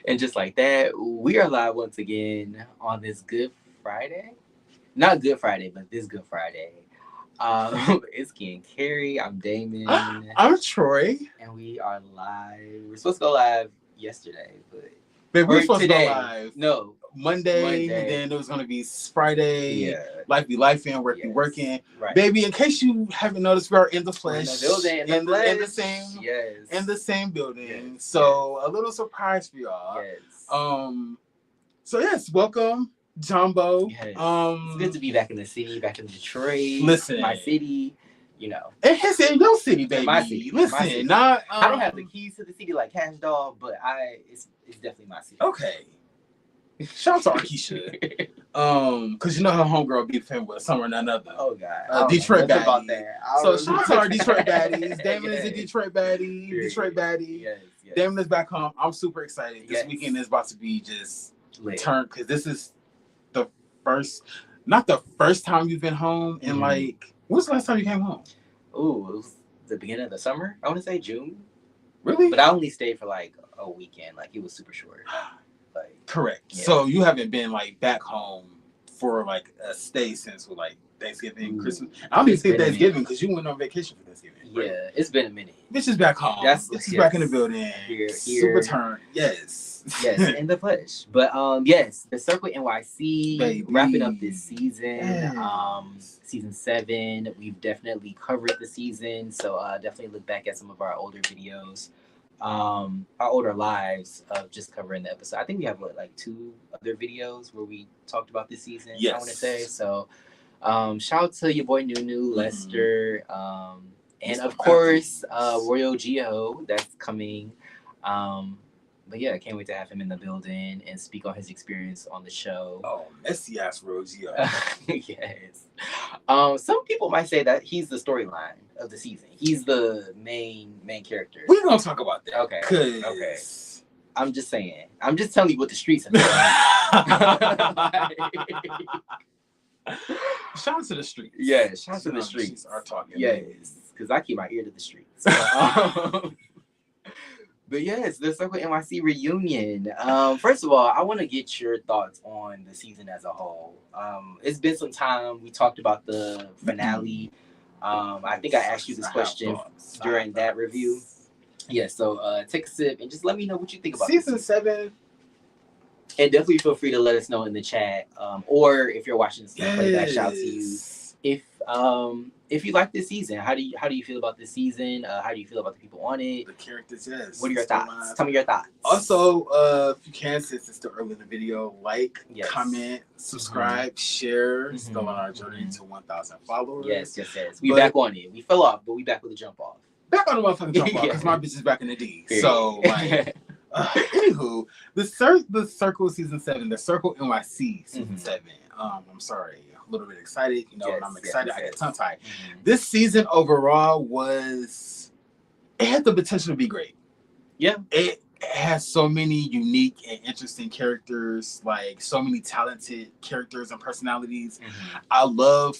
And just like that, we are live once again on this Good Friday. Not Good Friday, but this Good Friday. It's Ken Carey. I'm Damon. I'm Troy. And we are live. We're supposed to go live yesterday, but Babe, we were supposed today. to go live. No. Monday. Then it was going to be Friday. Yeah. Life be life and work be working. Right. Baby, in case you haven't noticed, we are in the flesh. In the building. In the same. Yes. In the same building. Yes. So a little surprise for y'all. Yes. So yes, welcome, Jumbo. Yes. It's good to be back in the city, back in Detroit. Listen. My city. You know, it's in your city, baby. My city. Listen, my city. Not. I don't have the keys to the city like Cash Dog, but it's definitely my city. Okay. Shout out to Arkisha. Because you know her homegirl beat him with somewhere or another. Oh God. Detroit baddies. About that. So shout out to our Detroit baddies. Damon is a Detroit baddie. Period. Detroit baddie. Yes. Damon is back home. I'm super excited. This weekend is about to be just turned because this is the not the first time you've been home in like. When was the last time you came home? Ooh, it was the beginning of the summer. I want to say June. Really? But I only stayed for like a weekend. Like it was super short. Like correct. Yeah. So you haven't been like back home for like a stay since like Thanksgiving, Christmas. I don't even say Thanksgiving because you went on vacation for Thanksgiving. Right? Yeah, it's been a minute. Bitch is back home. Bitch is back in the building. Here. Super turn. Yes. Yes, in the flesh. But yes, the Circle NYC Baby. Wrapping up this season. Yes. Season 7. We've definitely covered the season, so definitely look back at some of our older videos, our older lives of just covering the episode. I think we have like 2 other videos where we talked about this season. Yes. I want to say so. Shout out to your boy Nunu, Lester, and of course Royal Geo that's coming. But yeah, I can't wait to have him in the building and speak on his experience on the show. Oh, messy ass Rosie. Yes. Some people might say that he's the storyline of the season. He's the main character. We're gonna talk about that. Okay. Okay. I'm just saying. I'm just telling you what the streets have said. Shout out to the streets. Yeah, shout out to the streets. Are talking. Yes, because I keep my ear to the streets. But yes, the Circle NYC reunion. First of all, I want to get your thoughts on the season as a whole. It's been some time. We talked about the finale. I think I asked you this question during that review. Yeah, so take a sip and just let me know what you think about season 7. And definitely feel free to let us know in the chat. Or if you're watching this playback, shout out to you. If you like this season, how do you feel about this season? How do you feel about the people on it? The characters, yes. What are your thoughts? Tell me your thoughts. Also, if you can, since it's still early in the video, comment, subscribe, share. Still on our journey to 1,000 followers. Yes. We back on it. We fell off, but we back with a jump off. Back on the motherfucking jump off because my bitch is back in the D. Period. So like, anywho, the Circle season 7, the Circle NYC season 7. I'm sorry. A little bit excited, and I'm excited. I get tongue tied. This season overall it had the potential to be great. Yeah, it has so many unique and interesting characters, like so many talented characters and personalities. I love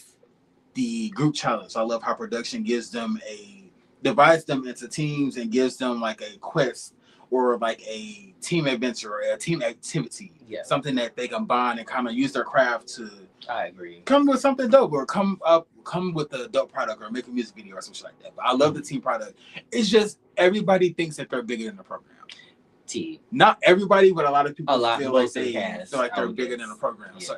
the group challenge. I love how production divides them into teams and gives them like a quest or like a team adventure or a team activity. Yeah, something that they can bond and kind of use their craft to. I agree. Come with something dope, or come with a dope product, or make a music video or something like that. But I love the team product. It's just everybody thinks that they're bigger than the program. Not everybody, but a lot of people feel like they're bigger than the program. Yeah. So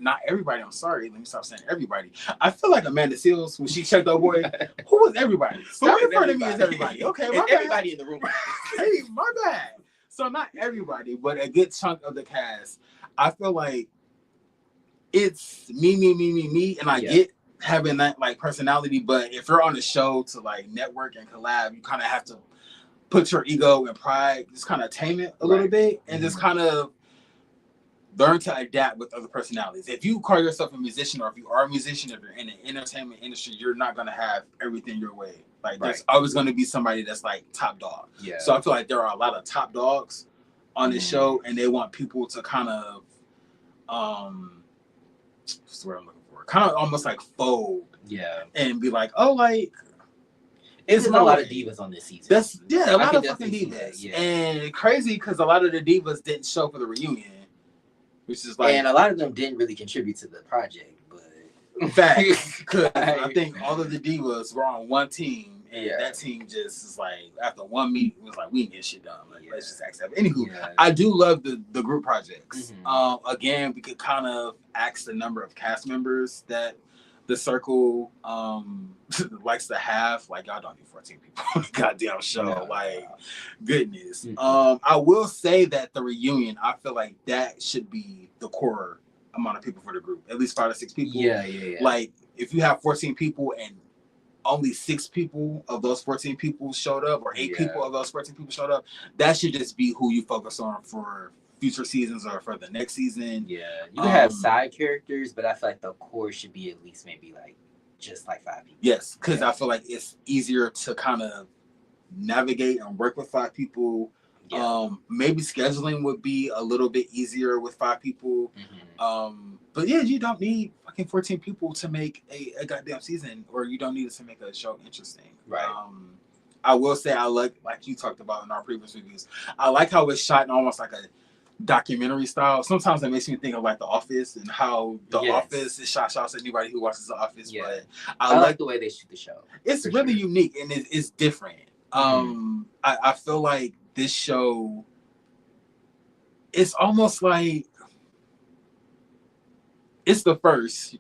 not everybody. I'm sorry. Let me stop saying everybody. I feel like Amanda Seals when she checked out boy. Who was everybody? Stop referring to me as everybody. Okay, my bad. Everybody in the room. Hey, my bad. So not everybody, but a good chunk of the cast. I feel like it's me, and I get having that like personality, but if you're on the show to like network and collab, you kind of have to put your ego and pride, just kind of tame it a little bit, and just kind of learn to adapt with other personalities. If you call yourself a musician, or if you are a musician, if you're in the entertainment industry, you're not gonna have everything your way. Like there's always gonna be somebody that's like top dog. Yeah. So I feel like there are a lot of top dogs on the show, and they want people to kind of what's the word I'm looking for? Kind of almost like fold. Yeah. And be like, oh, like There's a lot of divas on this season. A lot of fucking divas. Yeah. And crazy because a lot of the divas didn't show for the reunion, which is like, and a lot of them didn't really contribute to the project. But facts, because I think all of the divas were on one team, and that team just is like, after one meeting, it was like, we didn't get shit done. Like, let's just accept it. Anywho, I do love the group projects. Again, we could kind of ask the number of cast members that the circle likes to have. Like, y'all don't need 14 people on the goddamn show. Like, goodness. I will say that the reunion, I feel like that should be the core amount of people for the group. At least 5 to 6 people. Yeah. Like, if you have 14 people and only 6 people of those 14 people showed up, or 8 people of those 14 people showed up, that should just be who you focus on for future seasons or for the next season. Yeah, you can have side characters, but I feel like the core should be at least maybe like just like 5 people. Yes, because I feel like it's easier to kind of navigate and work with 5 people. Maybe scheduling would be a little bit easier with 5 people. But yeah, you don't need fucking 14 people to make a goddamn season, or you don't need it to make a show interesting. Right. I will say I like you talked about in our previous reviews, I like how it's shot in almost like a documentary style. Sometimes it makes me think of like The Office and how The Office is shot. Shouts to anybody who watches The Office. But I like the way they shoot the show. It's really unique and it's different. I feel like this show, it's almost like it's the first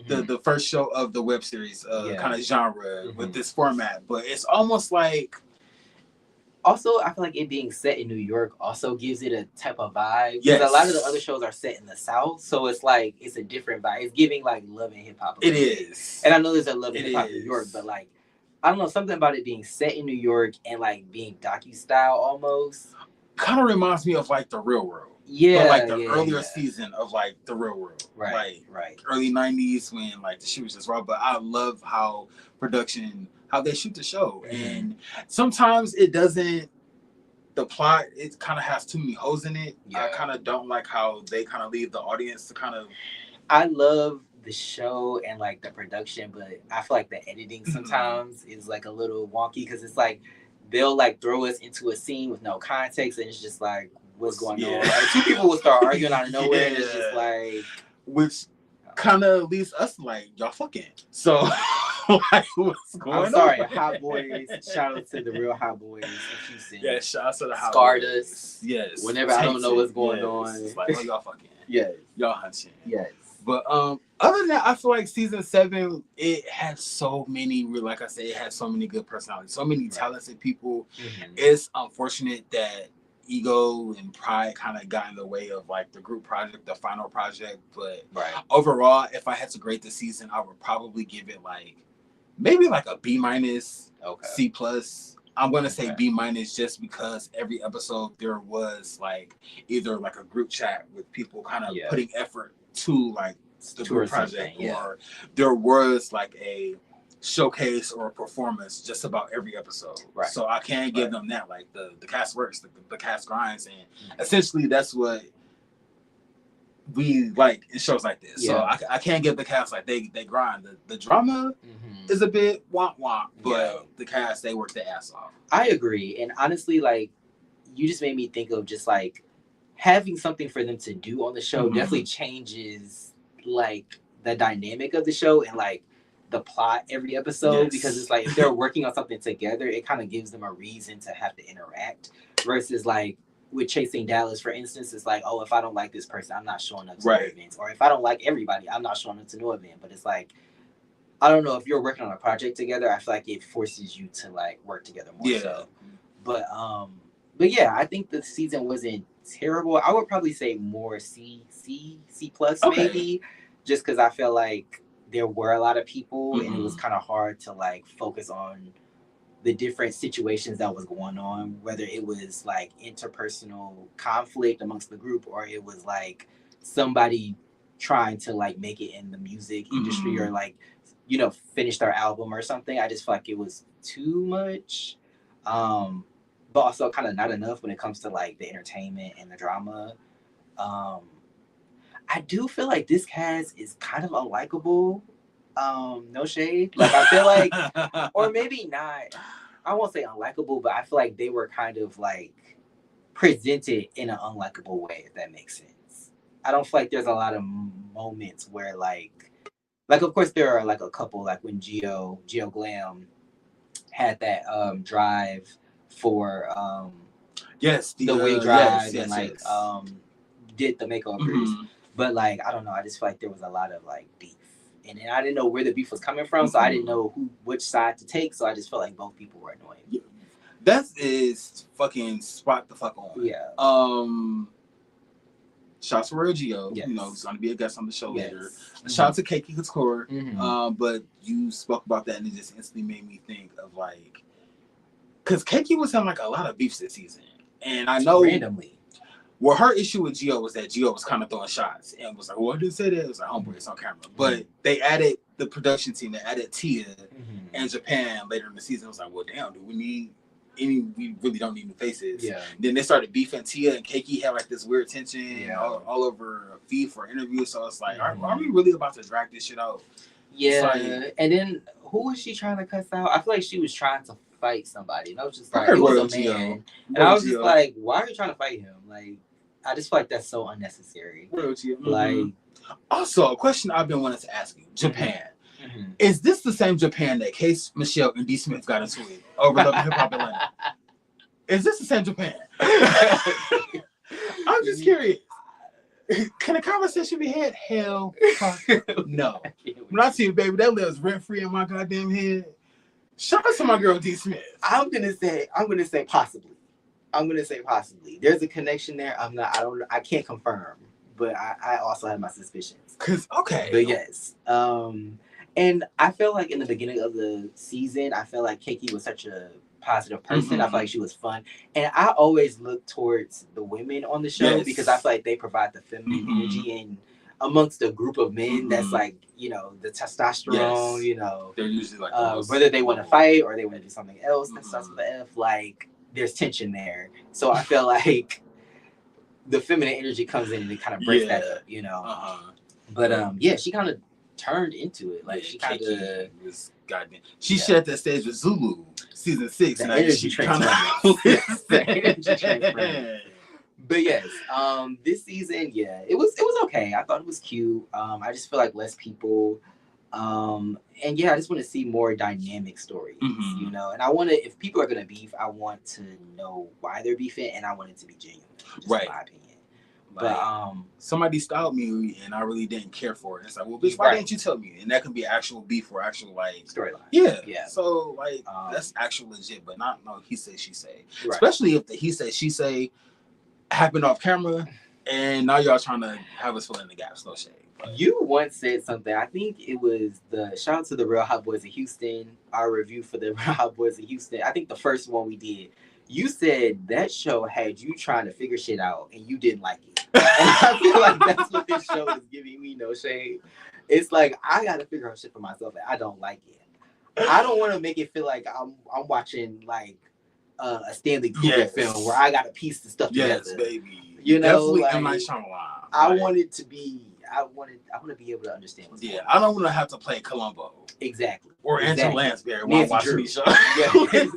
the first show of the web series kind of genre with this format, but it's almost like, also, I feel like it being set in New York also gives it a type of vibe. Because a lot of the other shows are set in the South, so it's like it's a different vibe. It's giving like Love and Hip Hop. It is, and I know there's a Love and Hip Hop in New York, but like I don't know, something about it being set in New York and like being docu-style almost kind of reminds me of like The Real World. Yeah, but like the earlier season of like The Real World, right? Early '90s when like the shit was just raw. But I love how they shoot the show, and sometimes it doesn't. The plot, it kind of has too many holes in it. I kind of don't like how they kind of leave the audience to kind of. I love the show and like the production, but I feel like the editing sometimes is like a little wonky because it's like they'll like throw us into a scene with no context, and it's just like, what's going on? Like 2 people will start arguing out of nowhere, and it's just like, which kind of leaves us like, y'all fucking. So, like, what's going on? I'm sorry, Hot Boys. Shout out to the real Hot Boys in Houston. Yeah, shout out to the Hot Boys. Scarred us. Yes. Whenever I don't know what's going on, it's like, oh, y'all fucking. Yes. Y'all hunching. Yes. But other than that, I feel like season 7, it had so many, like I said, it had so many good personalities, so many talented people. It's unfortunate that ego and pride kind of got in the way of like the group project, the final project. But overall, if I had to grade the season, I would probably give it like maybe like a B-, C+. I'm gonna say B- just because every episode there was like either like a group chat with people kind of putting effort to like the group project, or there was like a showcase or a performance just about every episode. So I can't give them that. Like the cast works, the cast grinds, and essentially that's what we like in shows like this. So I can't give the cast like they grind. The drama is a bit womp womp, but the cast, they work their ass off. I agree, and honestly, like you just made me think of just like having something for them to do on the show definitely changes like the dynamic of the show and like the plot every episode, because it's like if they're working on something together, it kind of gives them a reason to have to interact, versus like with Chasing Dallas, for instance, it's like, oh, if I don't like this person, I'm not showing up to no events, or if I don't like everybody, I'm not showing up to no event. But it's like, I don't know, if you're working on a project together, I feel like it forces you to like work together more so. But yeah, I think the season wasn't terrible. I would probably say more C+ maybe, just because I feel like there were a lot of people and it was kind of hard to like focus on the different situations that was going on, whether it was like interpersonal conflict amongst the group, or it was like somebody trying to like make it in the music industry, or like, you know, finish their album or something. I just feel like it was too much. But also kind of not enough when it comes to like the entertainment and the drama. I do feel like this cast is kind of unlikable No shade. Like I feel like, or maybe not. I won't say unlikable, but I feel like they were kind of like presented in an unlikable way, if that makes sense. I don't feel like there's a lot of moments where like of course there are like a couple, like when Geo Glam had that drive for yes, the wig drive, yes, and like yes. Did the makeovers. But like I don't know, I just feel like there was a lot of like beef, and then I didn't know where the beef was coming from, so I didn't know which side to take, so I just felt like both people were annoying. Yeah. That is fucking spot the fuck on. Yeah. Shout out to Royal Geo, Yes. you know, who's going to be a guest on the show Yes. later. Shout out to Keiki Couture. Mhm. But you spoke about that and it just instantly made me think of like, because Keiki was having like a lot of beefs this season. And I know randomly. Well, her issue with Gio was that Gio was kind of throwing shots and was like, well, I didn't say that. It was like, homeboy, it's on camera. But they added the production team, they added Tia and Japan later in the season. I was like, well, damn, do we need we really don't need new faces. Yeah. Then they started beefing. Tia and Keiki had like this weird tension all over a feed for interviews. So it's like, are we really about to drag this shit out? Yeah. Like, and then who was she trying to cuss out? I feel like she was trying to fight somebody. And I was just like, it was a man. And I was just like, why are you trying to fight him? Like, I just feel like that's so unnecessary. Like, also, a question I've been wanting to ask you: Japan. Is this the same Japan that Case Michelle and D. Smith got into it over Love and Hip Hop Atlanta? Is this the same Japan? I'm just curious. Can a conversation be had? Hell no. When I see you, baby, that lives rent free in my goddamn head. Shout out to my girl D. Smith. I'm gonna say possibly. There's a connection there. I can't confirm, but I also have my suspicions. But yes. And I feel like in the beginning of the season, I felt like Keiki was such a positive person. I feel like she was fun. And I always look towards the women on the show because I feel like they provide the feminine energy, and amongst a group of men that's like, you know, the testosterone, you know, they're usually like whether they want to fight or they want to do something else that starts with the F, like there's tension there. So I feel like the feminine energy comes in and it kind of breaks that up, you know. But yeah, she kind of turned into it. Like she kind of was goddamn. She shared that stage with Zulu season 6, the and energy transference. But yes, this season, it was okay. I thought it was cute. I just feel like less people. And I just want to see more dynamic stories, you know. And I want to, if people are gonna beef, I want to know why they're beefing, and I want it to be genuine. Just my opinion. Like, but somebody styled me and I really didn't care for it. It's like, well, bitch, why didn't you tell me? And that could be actual beef or actual like storyline. Yeah. So like that's actual legit, but not no he say she say. Especially if the he say she say happened off camera, and now y'all trying to have us fill in the gaps. No shade. But. You once said something. I think it was the shout out to the Real Hot Boys of Houston. Our review for the Real Hot Boys of Houston. I think the first one we did. You said that show had you trying to figure shit out and you didn't like it. And I feel like that's what this show is giving me. No shade. It's like I got to figure out shit for myself and I don't like it. I don't want to make it feel like I'm watching like a Stanley Kubrick film where I got to piece the stuff together. Yes, baby. You know, definitely like, M. Night Shyamalan. I want it to be. I want to be able to understand. What's going on. I don't want to have to play Columbo. Exactly. Or Angela Lansbury while I'm watching these shows. I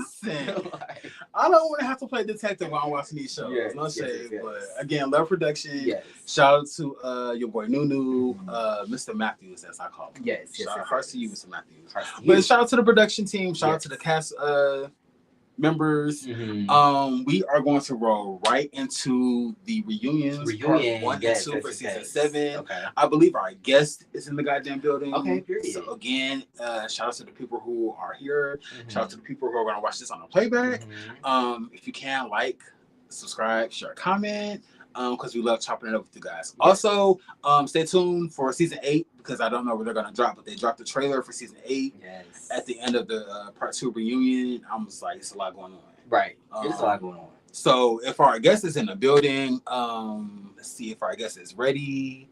don't want to have to play detective while I'm watching these shows. No shade. But again, love production. Shout out to your boy Nunu, Mr. Matthews, as I call him. Hearts to you, Mr. Matthews. But shout out to the production team. Shout out to the cast members. We are going to roll right into the reunions part 1 and 2 for season 7. I believe our guest is in the goddamn building. So again, shout out to the people who are here. Shout out to the people who are going to watch this on the playback. If you can, like, subscribe, share, comment, because we love chopping it up with you guys. Also, stay tuned for season 8 because I don't know where they're going to drop, but they dropped the trailer for season 8 at the end of the part 2 reunion. I'm just like, it's a lot going on. There's a lot going on. So if our guest is in the building, let's see if our guest is ready.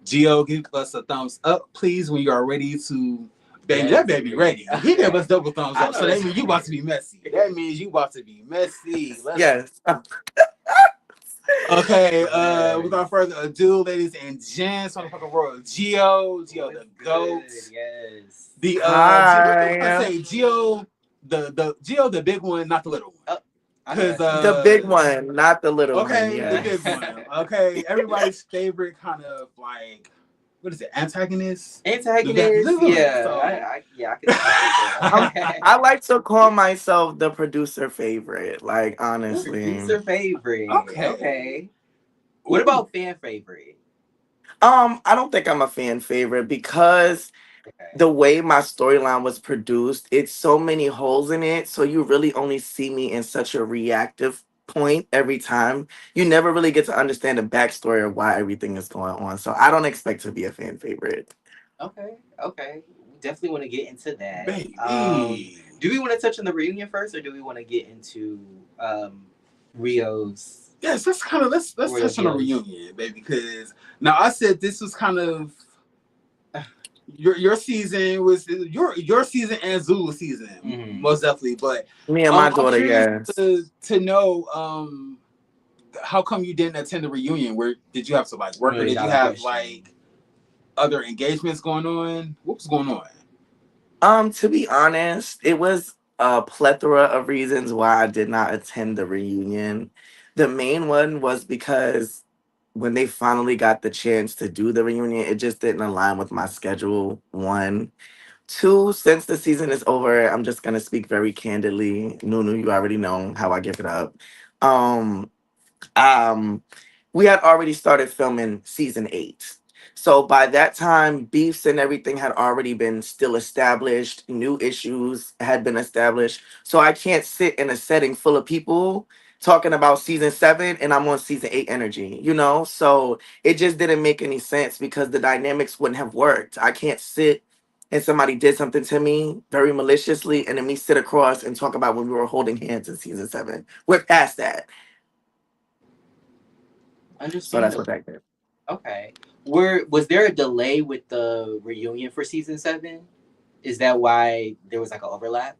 Gio, give us a thumbs up, please, when you are ready to. Baby, that baby ready. He gave us double thumbs up, so that means you about to be messy. That means you about to be messy. Okay, Yes. without further ado, ladies and gents, motherfucking world, Geo What's the good? goat, Yes. the what do I Hi. say, the Geo, the big one, not the little one, Oh, I know cause that's right. The big one, not the little one. okay, the Yeah. big one, okay, everybody's favorite kind of like, what is it, antagonist, Antagonist, the villain. yeah, So, yeah, I could say I that. like to call myself the producer favorite. Like honestly. Producer favorite. okay, Okay. What ooh, about fan favorite? I don't think I'm a fan favorite because Okay. the way my storyline was produced, it's so many holes in it. So you really only see me in such a reactive point every time. You never really get to understand the backstory of why everything is going on. So I don't expect to be a fan favorite. Okay. Okay. We definitely want to get into that. baby. Do we want to touch on the reunion first, or do we want to get into Rio's Yes, let's touch on the ordeals? reunion, baby. Because now I said this was kind of your season was your season and Zulu season Mm-hmm. most definitely. But Me and my I'm daughter, curious yes. to know how come you didn't attend the reunion? Where did you have to like work, or Really did you valid have question. like other engagements going on? What was going on? To be honest, it was a plethora of reasons why I did not attend the reunion. The main one was because when they finally got the chance to do the reunion, it just didn't align with my schedule. One. Two, since the season is over, I'm just gonna speak very candidly. Nunu, you already know how I give it up. Um, um we had already started filming season 8, so by that time beefs and everything had already been still established, new issues had been established, so I can't sit in a setting full of people talking about season 7 and I'm on season 8 energy, so it just didn't make any sense because the dynamics wouldn't have worked. I can't sit and somebody did something to me very maliciously and then me sit across and talk about when we were holding hands in season 7. We're past that. So that's what Understandable. that did. Okay. Was there a delay with the reunion for season 7? Is that why there was like an overlap?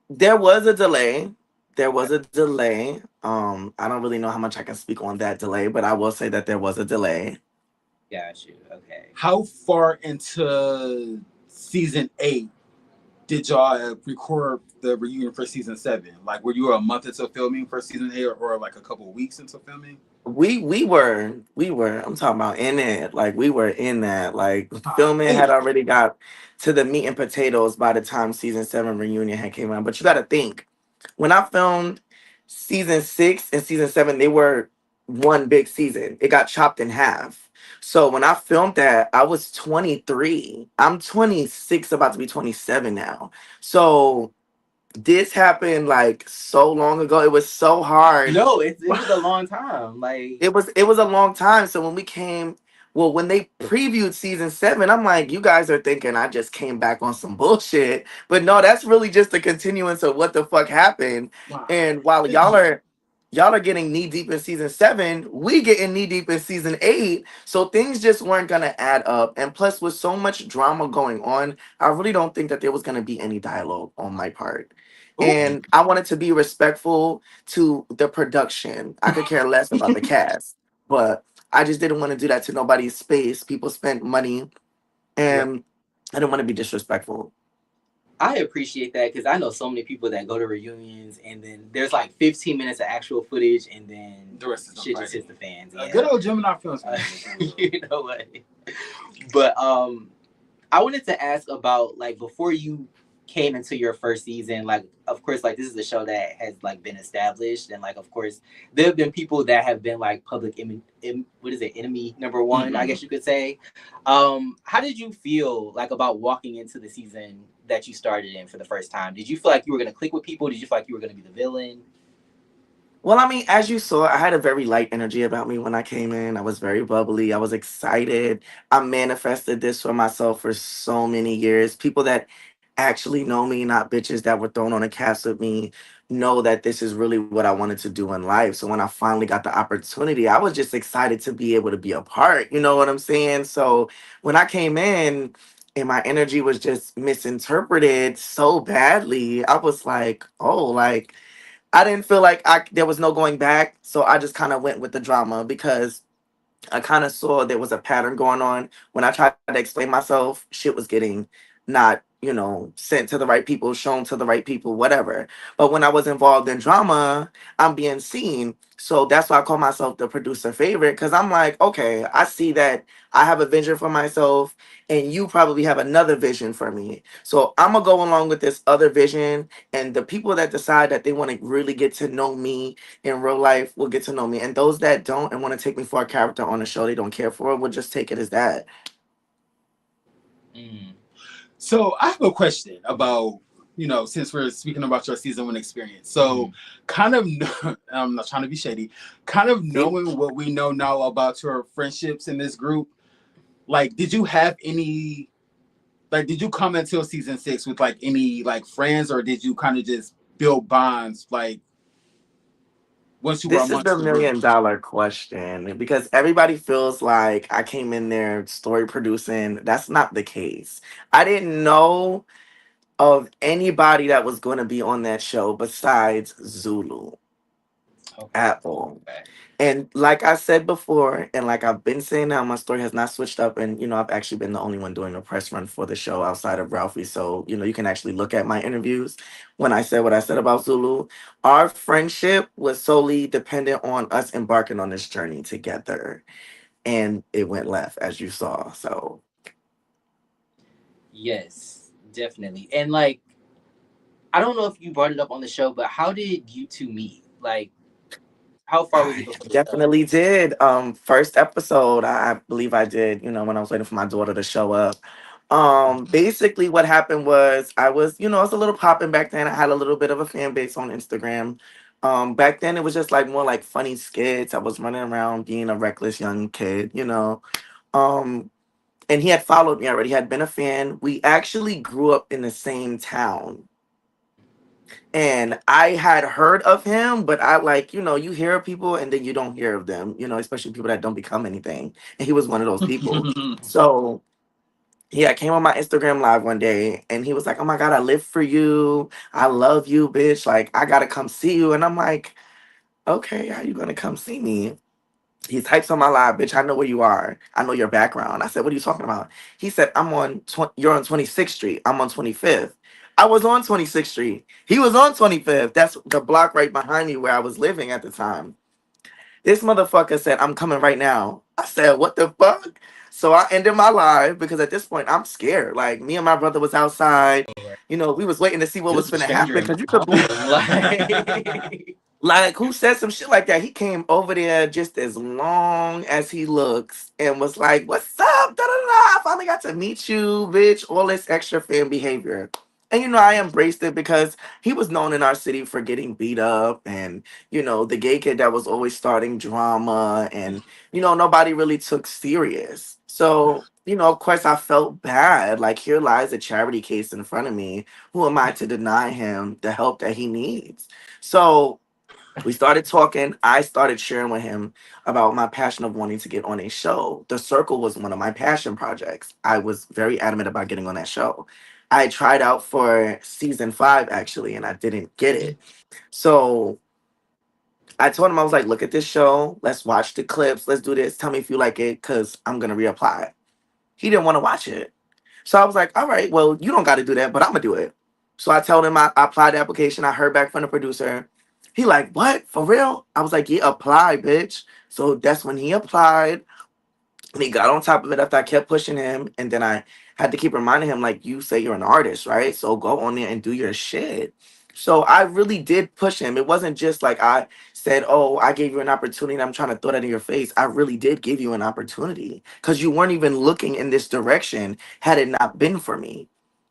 There was a delay. There was a delay. I don't really know how much I can speak on that delay, but I will say that there was a delay. Got you. Okay. How far into season 8 did y'all record the reunion for season 7? Like, were you a month into filming for season 8, or like a couple of weeks into filming? We were I'm talking about in it. Like we were in that. Like filming had Hey, already got to the meat and potatoes by the time season 7 reunion had came out. But you gotta think, when I filmed season 6 and season 7, they were one big season. It got chopped in half. So when I filmed that, I was 23. I'm 26, about to be 27 now. So this happened like so long ago. It was so hard. No, it was a long time. Like, It was a long time. So when we came, well, when they previewed season 7, I'm like, you guys are thinking I just came back on some bullshit. But no, that's really just a continuance of what the fuck happened. wow. And while y'all are getting knee deep in season 7, we getting knee deep in season 8. So things just weren't gonna add up. And plus, with so much drama going on, I really don't think that there was gonna be any dialogue on my part. Ooh. And I wanted to be respectful to the production. I could care less about the cast, but I just didn't want to do that to nobody's space. People spent money, Right. and I didn't want to be disrespectful. I appreciate that because I know so many people that go to reunions and then there's like 15 minutes of actual footage and then The rest is shit just unfighting. hits the fans. A Yeah. good old Gemini Films. Uh, you know what? But I wanted to ask about like before you came into your first season, like of course like this is a show that has like been established and like of course there have been people that have been like what is it, enemy number one, I Mm-hmm. guess you could say. How did you feel like about walking into the season that you started in for the first time? Did you feel like you were gonna click with people? Did you feel like you were gonna be the villain? Well, I mean, as you saw, I had a very light energy about me when I came in. I was very bubbly. I was excited. I manifested this for myself for so many years. People that actually know me, not bitches that were thrown on a cast with me, know that this is really what I wanted to do in life. So when I finally got the opportunity, I was just excited to be able to be a part. You know what I'm saying? So when I came in and my energy was just misinterpreted so badly, I was like, oh, like, I didn't feel like there was no going back, so I just kind of went with the drama because I kind of saw there was a pattern going on. When I tried to explain myself, shit was getting not, sent to the right people, shown to the right people, whatever. But when I was involved in drama, I'm being seen. So that's why I call myself the producer favorite, because I'm like, okay, I see that I have a vision for myself and you probably have another vision for me. So I'm going to go along with this other vision. And the people that decide that they want to really get to know me in real life will get to know me. And those that don't and want to take me for a character on a show they don't care for will just take it as that. Mm. So I have a question about, since we're speaking about your season one experience. So kind of, I'm not trying to be shady, kind of knowing what we know now about your friendships in this group, like, did you have any, like, did you come until season 6 with like any like friends, or did you kind of just build bonds like once you were This is the amongst the group? $1 million question because everybody feels like I came in there story producing. That's not the case. I didn't know of anybody that was going to be on that show besides Zulu Okay. at all. Okay. And like I said before, and like I've been saying now, my story has not switched up. And, I've actually been the only one doing a press run for the show outside of Ralphie. So, you can actually look at my interviews when I said what I said about Zulu. Our friendship was solely dependent on us embarking on this journey together. And it went left, as you saw. So, Yes, definitely. And like, I don't know if you brought it up on the show, but how did you two meet? Like, how far was it I before? definitely did. First episode, I believe I did, when I was waiting for my daughter to show up. Basically what happened was I was a little popping back then. I had a little bit of a fan base on Instagram. Back then it was just like more like funny skits. I was running around being a reckless young kid. Um, and he had followed me already, had been a fan. We actually grew up in the same town. And I had heard of him, but I like, you hear of people and then you don't hear of them, especially people that don't become anything. And he was one of those people. So yeah, I came on my Instagram live one day and he was like, "Oh my God, I live for you. I love you, bitch. Like, I gotta come see you." And I'm like, "Okay, how you gonna come see me?" He types on my live, "Bitch, I know where you are. I know your background." I said, "What are you talking about?" He said, you're on 26th Street. I'm on 25th. I was on 26th Street. He was on 25th. That's the block right behind me where I was living at the time. This motherfucker said, "I'm coming right now." I said, "What the fuck?" So I ended my live because at this point I'm scared. Like, me and my brother was outside. Right. We was waiting to see what It was was a finna stranger happen in my because you could believe home. Like, like, who said some shit like that? He came over there just as long as he looks and was like, "What's up? Da da da. I finally got to meet you, bitch." All this extra fan behavior. And I embraced it because he was known in our city for getting beat up and, the gay kid that was always starting drama and, nobody really took serious. So, of course I felt bad. Like, here lies a charity case in front of me. Who am I to deny him the help that he needs? So we started talking. I started sharing with him about my passion of wanting to get on a show. The Circle was one of my passion projects. I was very adamant about getting on that show. I tried out for season 5 actually, and I didn't get it. So I told him, I was like, "Look at this show. Let's watch the clips. Let's do this. Tell me if you like it, because I'm gonna reapply." He didn't want to watch it. So I was like, "All right, well, you don't got to do that, but I'm gonna do it." So I told him I applied the application. I heard back from the producer. He like, "What? For real?" I was like, "Yeah, apply, bitch." So that's when he applied. And he got on top of it after I kept pushing him. And then I had to keep reminding him, like, "You say you're an artist, right? So go on there and do your shit." So I really did push him. It wasn't just like I said, "Oh, I gave you an opportunity and I'm trying to throw that in your face." I really did give you an opportunity because you weren't even looking in this direction had it not been for me.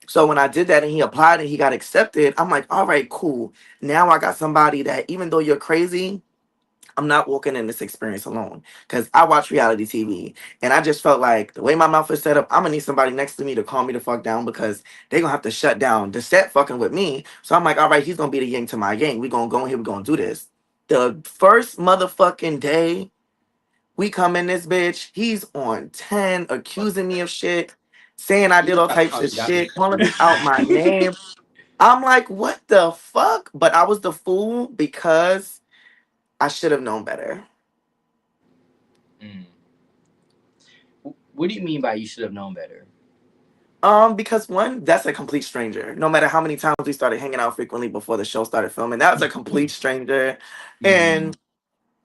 So when I did that and he applied and he got accepted, I'm like, "All right, cool. Now I got somebody that, even though you're crazy, I'm not walking in this experience alone." Because I watch reality TV and I just felt like the way my mouth is set up, I'm gonna need somebody next to me to calm me the fuck down because they're gonna have to shut down the set fucking with me. So I'm like, "All right, he's gonna be the yin to my yang. We gonna go in here, we gonna do this." The first motherfucking day we come in this bitch, he's on 10, accusing me of shit, saying I he did was all trying to types talk of you out of shit, calling me out my it. name. I'm like, what the fuck? But I was the fool because I should have known better. Mm. What do you mean by you should have known better? Because one, that's a complete stranger. No matter how many times we started hanging out frequently before the show started filming, that was a complete stranger. Mm. And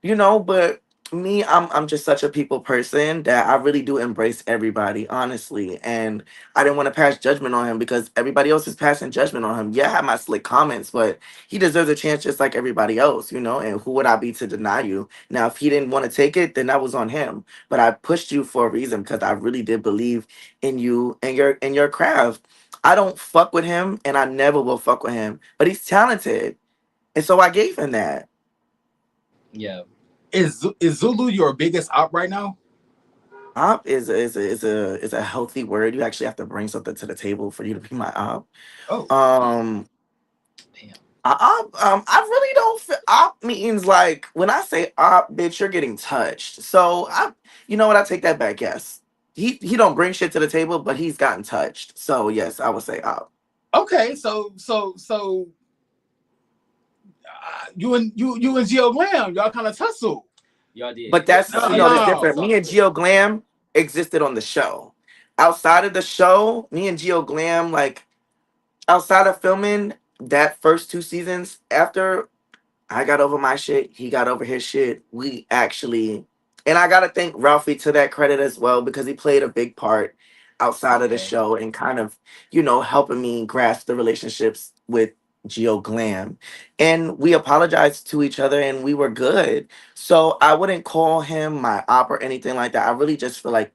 but me, I'm just such a people person that I really do embrace everybody, honestly. And I didn't want to pass judgment on him because everybody else is passing judgment on him. Yeah, I have my slick comments, but he deserves a chance just like everybody else, and who would I be to deny you? Now, if he didn't want to take it, then that was on him. But I pushed you for a reason because I really did believe in you and your craft. I don't fuck with him and I never will fuck with him, but he's talented. And so I gave him that. Yeah. Is Zulu your biggest op right now? Op is a healthy word. You actually have to bring something to the table for you to be my op. Oh, Um, Damn. I really don't. Op means like when I say op, bitch, you're getting touched. So you know what? I take that back. Yes, he don't bring shit to the table, but he's gotten touched. So yes, I would say op. okay. So you and Geo Glam, y'all kind of tussle. Y'all did. But that's No, it's no. different. Me and Geo Glam existed on the show. Outside of the show, me and Geo Glam like outside of filming that first two seasons, after I got over my shit, he got over his shit. We actually, and I gotta thank Ralphie to that credit as well because he played a big part outside of the Okay. show and kind of, helping me grasp the relationships with Geo Glam. And we apologized to each other and we were good. So I wouldn't call him my op or anything like that. I really just feel like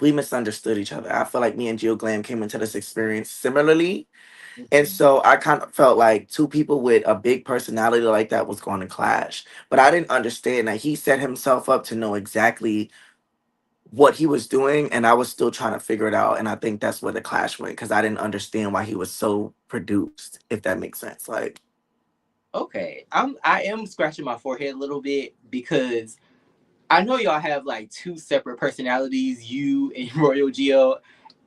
we misunderstood each other. I feel like me and Geo Glam came into this experience similarly, and Mhm. so I kind of felt like two people with a big personality like that was going to clash. But I didn't understand that he set himself up to know exactly what he was doing, and I was still trying to figure it out. And I think that's where the clash went because I didn't understand why he was so produced, if that makes sense. Like, Okay. I am scratching my forehead a little bit because I know y'all have like two separate personalities, you and Royal Geo,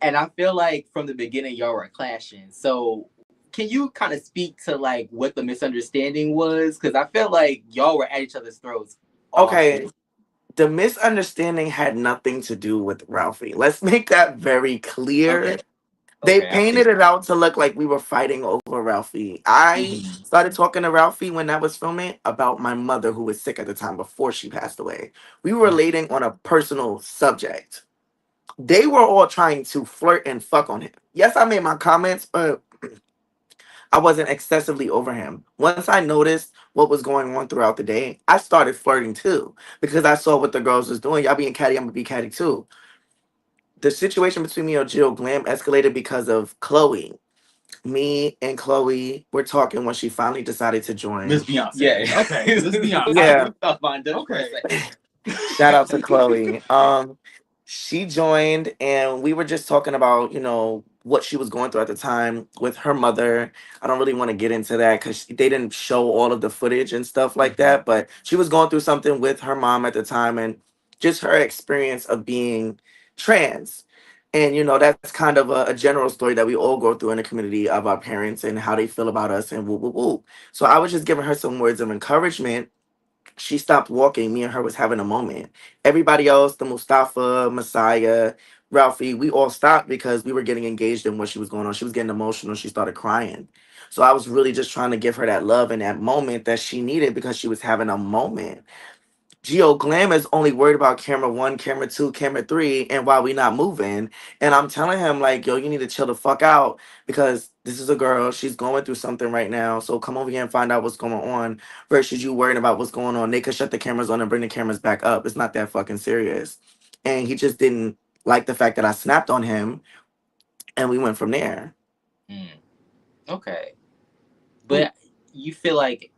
and I feel like from the beginning y'all were clashing. So can you kind of speak to like what the misunderstanding was? Because I feel like y'all were at each other's throats all okay, season. the misunderstanding had nothing to do with Ralphie. Let's make that very Okay. clear. They Okay. I painted appreciate it out to look like we were fighting over Ralphie. I it. started talking to Ralphie when that was filming about my mother who was sick at the time before she passed away. We were Hmm. relating on a personal subject. They were all trying to flirt and fuck on him. Yes, I made my comments, but I wasn't excessively over him. Once I noticed what was going on throughout the day, I started flirting too because I saw what the girls was doing. Y'all being catty, I'm gonna be catty too. The situation between me and Jill Glam escalated because of Chloe. Me and Chloe were talking when she finally decided to Miss join. Beyonce. Yeah. Okay, Miss I Beyonce. Yeah, really thought mine did for a Okay. second. shout out to Chloe. She joined and we were just talking about, what she was going through at the time with her mother. I don't really want to get into that because they didn't show all of the footage and stuff like Hmm. that, but she was going through something with her mom at the time and just her experience of being trans. And that's kind of a general story that we all go through in the community of our parents and how they feel about us and woo woo woo. So I was just giving her some words of encouragement. She stopped walking. Me and her was having a moment. Everybody else, the Mustafa, Messiah, Ralphie, we all stopped because we were getting engaged in what she was going on. She was getting emotional. She started crying. So I was really just trying to give her that love and that moment that she needed because she was having a moment. Geo Glam is only worried about camera one, camera two, camera three, and why we not moving. And I'm telling him, like, yo, you need to chill the fuck out because this is a girl. She's going through something right now. So come over here and find out what's going on versus you worrying about what's going on. They could shut the cameras on and bring the cameras back up. It's not that fucking serious. And he just didn't like the fact that I snapped on him and we went from there. Mm. Okay. Ooh. But you feel like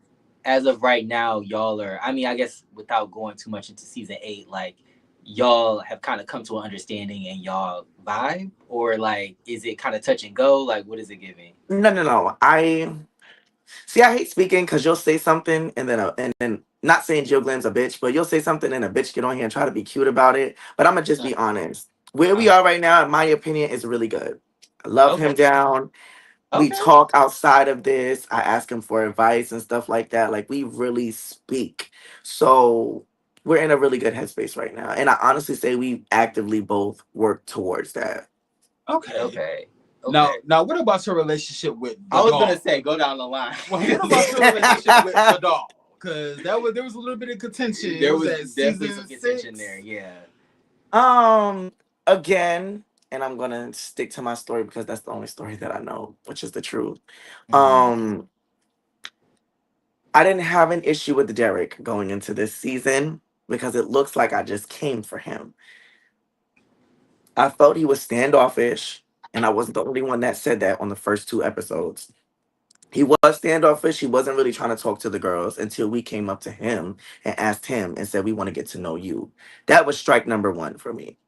as of right now, y'all are, I mean, I guess without going too much into season 8, like y'all have kind of come to an understanding and y'all vibe? Or like, is it kind of touch and go? Like, what is it giving? No, no, no. I hate speaking because you'll say something and then not saying Jill Glam's a bitch, but you'll say something and a bitch get on here and try to be cute about it. But I'm gonna just Uh, be honest. Where we uh, are right now, in my opinion, is really good. I love him okay. down. We Okay. talk outside of this. I ask him for advice and stuff like that. Like we really speak. So we're in a really good headspace right now. And I honestly say we actively both work towards that. Okay. Okay. Okay. Now, what about your relationship with I the was gonna dog? say go down the line. Well, what about your relationship with the dog? Because there was a little bit of contention. There Was was that definitely season some contention 6? there. Yeah. um Again, and I'm gonna stick to my story because that's the only story that I know, which is the truth. Mm-hmm. Um I didn't have an issue with Derek going into this season because it looks like I just came for him. I felt he was standoffish, and I wasn't the only one that said that on the first 2 episodes. He was standoffish. He wasn't really trying to talk to the girls until we came up to him and asked him and said, "We want to get to know you." That was strike number one for me.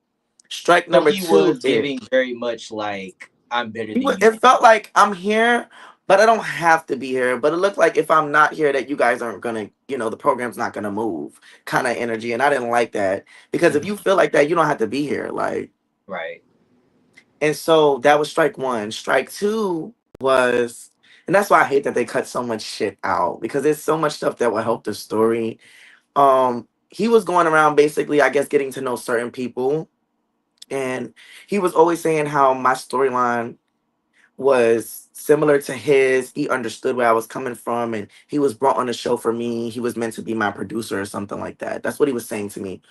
Strike So number he two was is giving very much like I'm better than you. it felt like I'm here, but I don't have to be here. But it looked like if I'm not here, that you guys aren't gonna, the program's not gonna move, kind of energy. And I didn't like that because if you Mm-hmm. feel like that, you don't have to be here. Like, Right. and so that was strike one. Strike two was, and that's why I hate that they cut so much shit out because there's so much stuff that will help the story. He was going around basically, I guess, getting to know certain people, and he was always saying how my storyline was similar to his. He understood where I was coming from, and he was brought on the show for me. He was meant to be my producer or something like that. That's what he was saying to me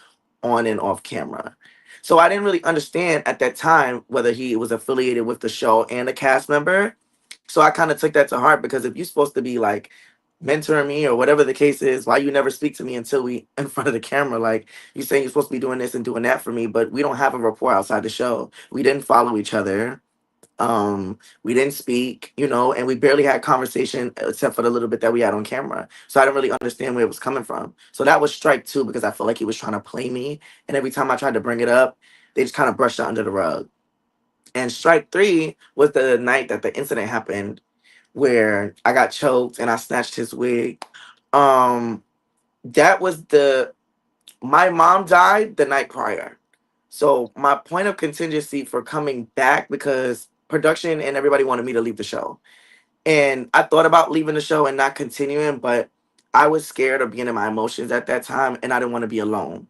on and off camera. So I didn't really understand at that time whether he was affiliated with the show and a cast member. So I kind of took that to heart because if you're supposed to be like mentoring me or whatever the case is, why you never speak to me until we in front of the camera? Like you saying you're supposed to be doing this and doing that for me, but we don't have a rapport outside the show. We didn't follow each other. We didn't speak, and we barely had conversation except for the little bit that we had on camera. So I didn't really understand where it was coming from. So that was strike two because I felt like he was trying to play me. And every time I tried to bring it up, they just kind of brushed it under the rug. And strike three was the night that the incident happened where I got choked and I snatched his wig. Um, that was my mom died the night prior. So my point of contingency for coming back because production and everybody wanted me to leave the show. And I thought about leaving the show and not continuing, but I was scared of being in my emotions at that time and I didn't want to be alone.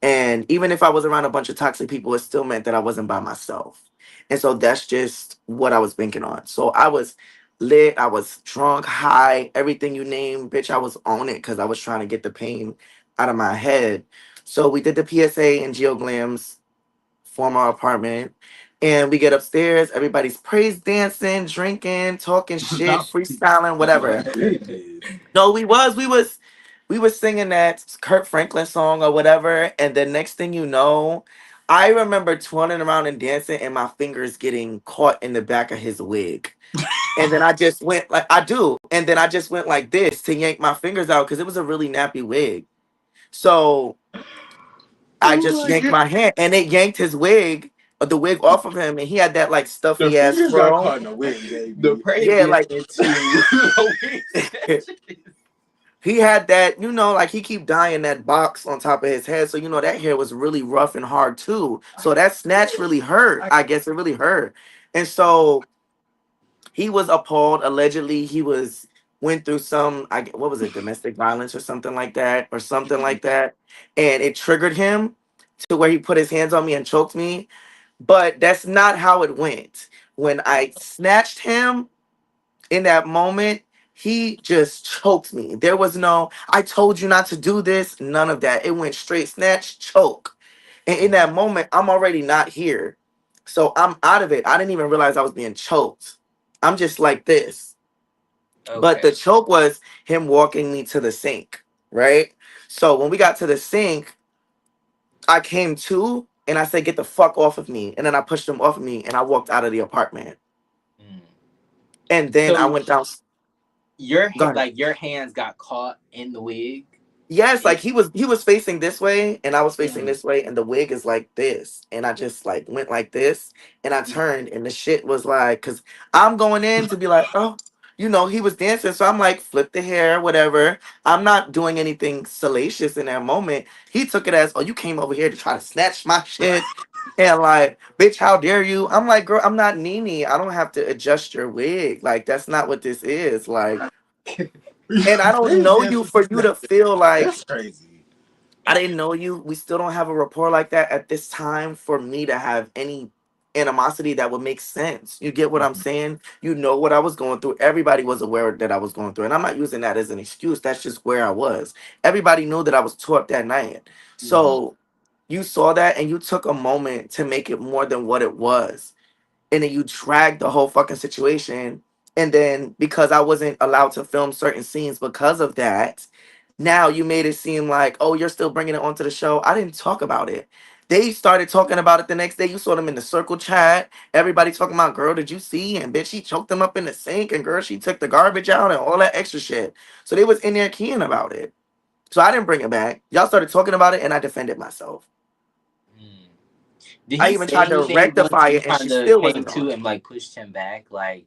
And even if I was around a bunch of toxic people, it still meant that I wasn't by myself. And so that's just what I was banking on. So I was lit, I was drunk, high, everything you name, bitch, I was on it because I was trying to get the pain out of my head. So we did the PSA in Geo Glam's former apartment. And we get upstairs, everybody's praise dancing, drinking, talking shit, Not, freestyling, oh my whatever. goodness. No, we was singing that Kurt Franklin song or whatever, and the next thing you know, I remember twirling around and dancing, and my fingers getting caught in the back of his wig, and then I just went like I do, and then I just went like this to yank my fingers out because it was a really nappy wig. So I Oh just my yanked god. my hand, and it yanked his wig, the wig off of him, and he had that like The stuffy ass fingers got fro. caught in the wind, The baby. praise Yeah, gets like into the wig snatches. he had that, like he keep dyeing that box on top of his head. So, that hair was really rough and hard too. So that snatch really hurt. I, I guess it really hurt. And so he was appalled. Allegedly, he went through some, what was it, domestic violence or something like that, or something like that. And it triggered him to where he put his hands on me and choked me. But that's not how it went. When I snatched him, in that moment, he just choked me. There was no, I told you not to do this, none of that. It went straight snatch, choke. And in that moment, I'm already not here. So I'm out of it. I didn't even realize I was being choked. I'm just like this. But the Okay. choke was him walking me to the sink, right? So when we got to the sink, I came to and I said, "Get the fuck off of me." And then I pushed him off of me and I walked out of the apartment. Mm. And then I So went down. Go ahead. like your hands got caught in the wig. Yes, like It, he was facing this way and I was facing Mhm. this way and the wig is like this and I just like went like this and I turned and the shit was like cuz I'm going in to be like, "Oh, he was dancing." So I'm like, "Flip the hair, whatever." I'm not doing anything salacious in that moment. He took it as, "Oh, you came over here to try to snatch my shit." And like, bitch, how dare you? I'm like, girl, I'm not Nene. I don't have to adjust your wig. Like, that's not what this is. Like, and I don't know you for you to feel like That's crazy. I didn't know you. We still don't have a rapport like that at this time for me to have any animosity that would make sense. You get what I'm saying? You know what I was going through. Everybody was aware that I was going through. And I'm not using that as an excuse. That's just where I was. Everybody knew that I was tore up that night. So you saw that and you took a moment to make it more than what it was. And then you dragged the whole fucking situation. And then because I wasn't allowed to film certain scenes because of that, now you made it seem like, oh, you're still bringing it onto the show. I didn't talk about it. They started talking about it the next day. You saw them in the circle chat. Everybody talking about, girl, did you see? And bitch, she choked them up in the sink. And girl, she took the garbage out and all that extra shit. So they was in there keying about it. So I didn't bring it back. Y'all started talking about it and I defended myself. Did I he even say tried to anything once rectify you it and she kind of still came wasn't to going. and like pushed him back? Like,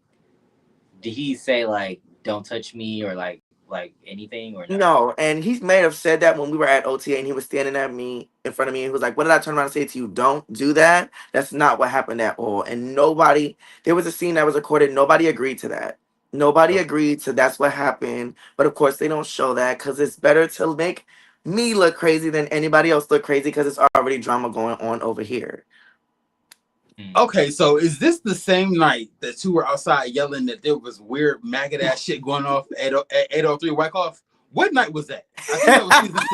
did he say like, "Don't touch me" or like anything or no? No, and he may have said that when we were at OTA and he was standing at me in front of me and he was like, what did I turn around and say to you? Don't do that. That's not what happened at all. And nobody, there was a scene that was recorded. Nobody agreed to that. Nobody agreed to that's what happened. But of course, they don't show that because it's better to make me look crazy than anybody else look crazy because it's already drama going on over here. Okay, so is this the same night that you were outside yelling that there was weird maggot ass shit going off at 803 Wyckoff? What night was that? I think that was season 6.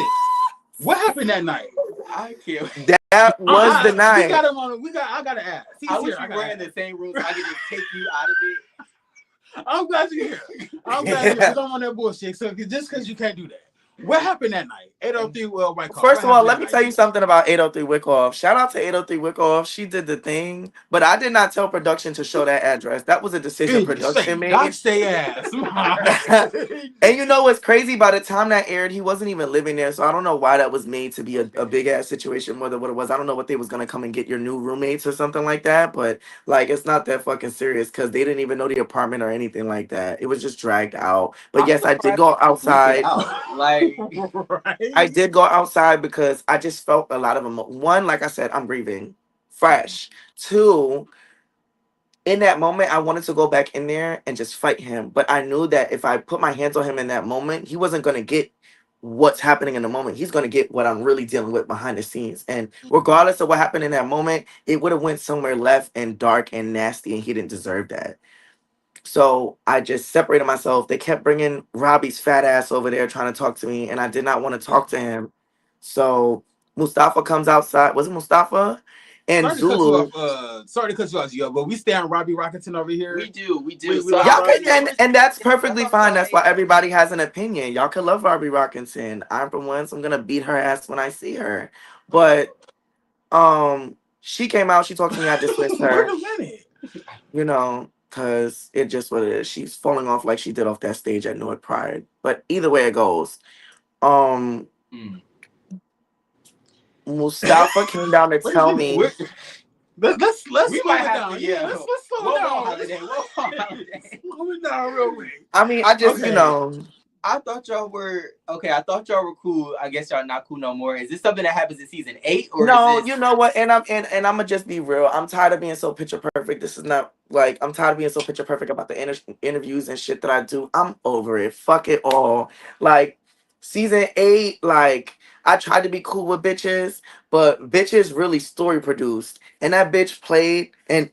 What happened that night? I can't. That was the night. We got him on. I gotta ask. I wish we were in the same room so I could just take you out of it. I'm glad you're here. I'm glad you're here. I don't want that bullshit. So just because you can't do that. What happened that night? 803 Wyckoff. First of all, let me tell you something about 803 Wyckoff. Shout out to 803 Wyckoff. She did the thing, but I did not tell production to show that address. That was a decision production made. Gosh, they ass. And you know what's crazy? By the time that aired, he wasn't even living there, so I don't know why that was made to be a big ass situation more than what it was. I don't know what they was gonna come and get your new roommates or something like that, but like it's not that fucking serious because they didn't even know the apartment or anything like that. It was just dragged out. But yes, I did go outside. Like, right? I did go outside because I just felt a lot of one, like I said, I'm grieving fresh. Two, in that moment, I wanted to go back in there and just fight him. But I knew that if I put my hands on him in that moment, he wasn't going to get what's happening in the moment. He's going to get what I'm really dealing with behind the scenes. And regardless of what happened in that moment, it would have went somewhere left and dark and nasty, and he didn't deserve that. So I just separated myself. They kept bringing Robbie's fat ass over there trying to talk to me, and I did not want to talk to him. So Mustafa comes outside. Was it Mustafa? And sorry Zulu. Sorry to cut you off, Gio, but we stay on Robbie Rockington over here. We do. So y'all can, and that's perfectly fine. That's why everybody has an opinion. Y'all can love Robbie Rockington. I'm for once, I'm gonna beat her ass when I see her. But she came out. She talked to me. I dismissed her. Wait a minute. You know. Because it just what it is. She's falling off like she did off that stage at North Pride. But either way it goes. Mustafa came down to tell me. Let's slow it down. Let's slow it down real quick. I mean, I just, you know. I thought y'all were cool. I guess y'all not cool no more. Is this something that happens in season 8 or no? Is this... You know what? And I'm gonna just be real. I'm tired of being so picture perfect. This is not like I'm tired of being so picture perfect about the interviews and shit that I do. I'm over it. Fuck it all. Like season 8, like I tried to be cool with bitches, but bitches really story produced, and that bitch played and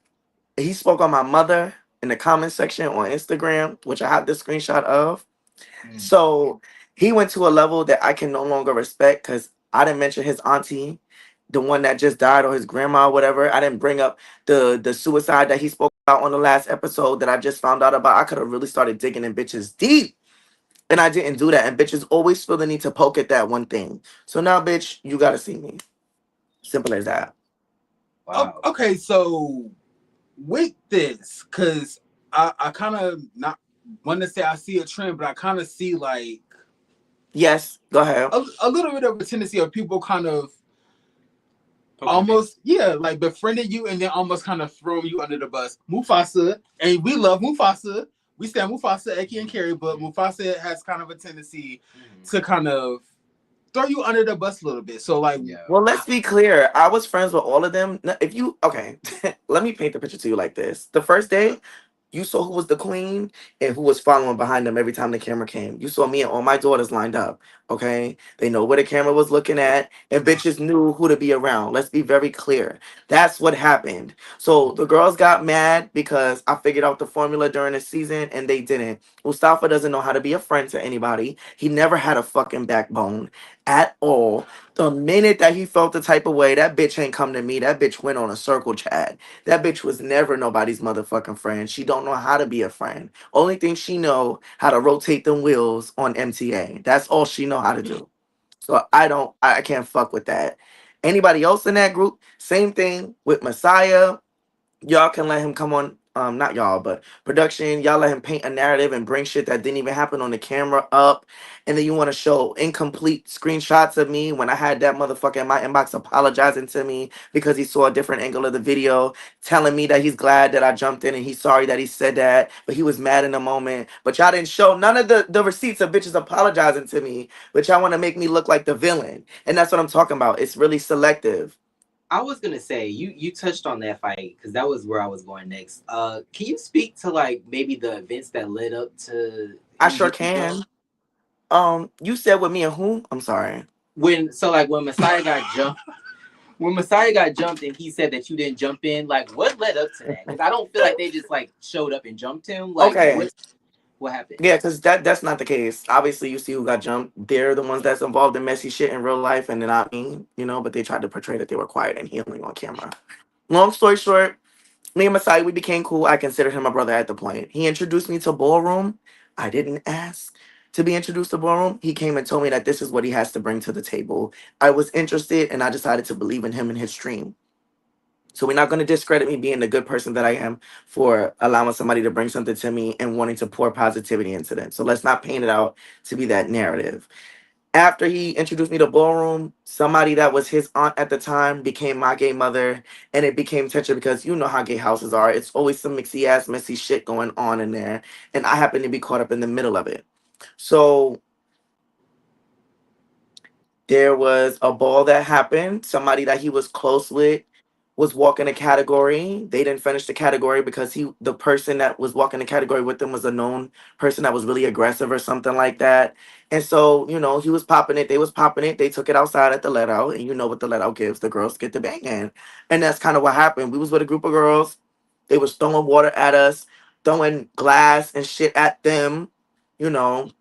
he spoke on my mother in the comment section on Instagram, which I have this screenshot of. So he went to a level that I can no longer respect because I didn't mention his auntie, the one that just died, or his grandma, or whatever. I didn't bring up the suicide that he spoke about on the last episode that I just found out about. I could have really started digging in bitches deep. And I didn't do that. And bitches always feel the need to poke at that one thing. So now, bitch, you got to see me. Simple as that. Wow. Okay, so with this, because I kind of not want to say I see a trend, but I kind of see like... Yes, go ahead. A little bit of a tendency of people kind of almost, like befriending you and then almost kind of throwing you under the bus. Mufasa, and we love Mufasa. We stand Mufasa, Eki, and Carrie, but Mufasa has kind of a tendency to kind of throw you under the bus a little bit. So like, Yeah. Well, let's be clear. I was friends with all of them. If you okay, let me paint the picture to you like this. The first day, you saw who was the queen and who was following behind them every time the camera came. You saw me and all my daughters lined up. Okay, they know where the camera was looking at, and bitches knew who to be around. Let's be very clear. That's what happened. So the girls got mad because I figured out the formula during the season, and they didn't. Mustafa doesn't know how to be a friend to anybody. He never had a fucking backbone at all. The minute that he felt the type of way, that bitch ain't come to me. That bitch went on a circle chat. That bitch was never nobody's motherfucking friend. She don't know how to be a friend. Only thing she know how to rotate them wheels on MTA. That's all she know how to do. So I can't fuck with that. Anybody else in that group, same thing with Messiah. Y'all can let him come on, not y'all, but production, y'all let him paint a narrative and bring shit that didn't even happen on the camera up. And then you want to show incomplete screenshots of me when I had that motherfucker in my inbox apologizing to me because he saw a different angle of the video, telling me that he's glad that I jumped in and he's sorry that he said that, but he was mad in the moment. But y'all didn't show none of the receipts of bitches apologizing to me, but y'all want to make me look like the villain. And that's what I'm talking about. It's really selective. I was gonna say you touched on that fight because that was where I was going next. Can you speak to like maybe the events that led up to I him sure getting jumped? can. You said with me and who? I'm sorry. When Messiah got jumped, when Messiah got jumped and he said that you didn't jump in, like what led up to that? Because I don't feel like they just like showed up and jumped him. Like Okay. what happened? Yeah, because that's not the case. Obviously, you see who got jumped. They're the ones that's involved in messy shit in real life, and they're not me, but they tried to portray that they were quiet and healing on camera. Long story short, me and Masai, we became cool. I considered him a brother at the point. He introduced me to ballroom. I didn't ask to be introduced to ballroom. He came and told me that this is what he has to bring to the table. I was interested, and I decided to believe in him and his dream. So we're not going to discredit me being the good person that I am for allowing somebody to bring something to me and wanting to pour positivity into them. So let's not paint it out to be that narrative. After he introduced me to ballroom, somebody that was his aunt at the time became my gay mother, and it became tension because you know how gay houses are. It's always some mixy ass, messy shit going on in there, and I happen to be caught up in the middle of it. So there was a ball that happened. Somebody that he was close with was walking a category. They didn't finish the category because the person that was walking the category with them was a known person that was really aggressive or something like that. And so, he was popping it. They was popping it. They took it outside at the let out. And you know what the let out gives. The girls get the banging. And that's kind of what happened. We was with a group of girls. They was throwing water at us, throwing glass and shit at them, you know.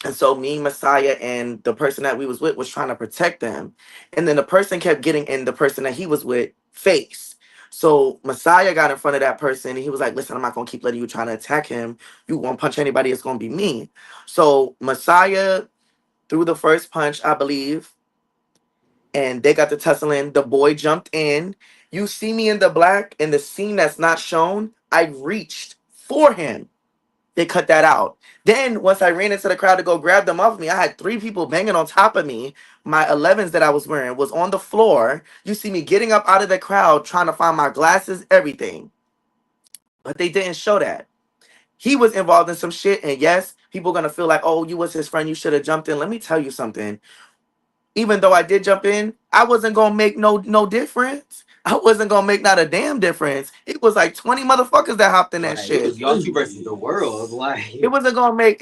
And so me, Messiah, and the person that we was with was trying to protect them. And then the person kept getting in the person that he was with face. So Messiah got in front of that person and he was like, listen, I'm not gonna keep letting you trying to attack him. You won't punch anybody, it's gonna be me. So Messiah threw the first punch, I believe, and they got the tussling. The boy jumped in. You see me in the black in the scene that's not shown. I reached for him. They cut that out. Then once I ran into the crowd to go grab them off me, I had three people banging on top of me. My 11s that I was wearing was on the floor. You see me getting up out of the crowd, trying to find my glasses, everything. But they didn't show that. He was involved in some shit, and yes, people gonna feel like, oh, you was his friend, you should have jumped in. Let me tell you something. Even though I did jump in, I wasn't gonna make no difference. I wasn't gonna make not a damn difference. It was like 20 motherfuckers that hopped in that Right. It shit. was y'all two versus the world. It Like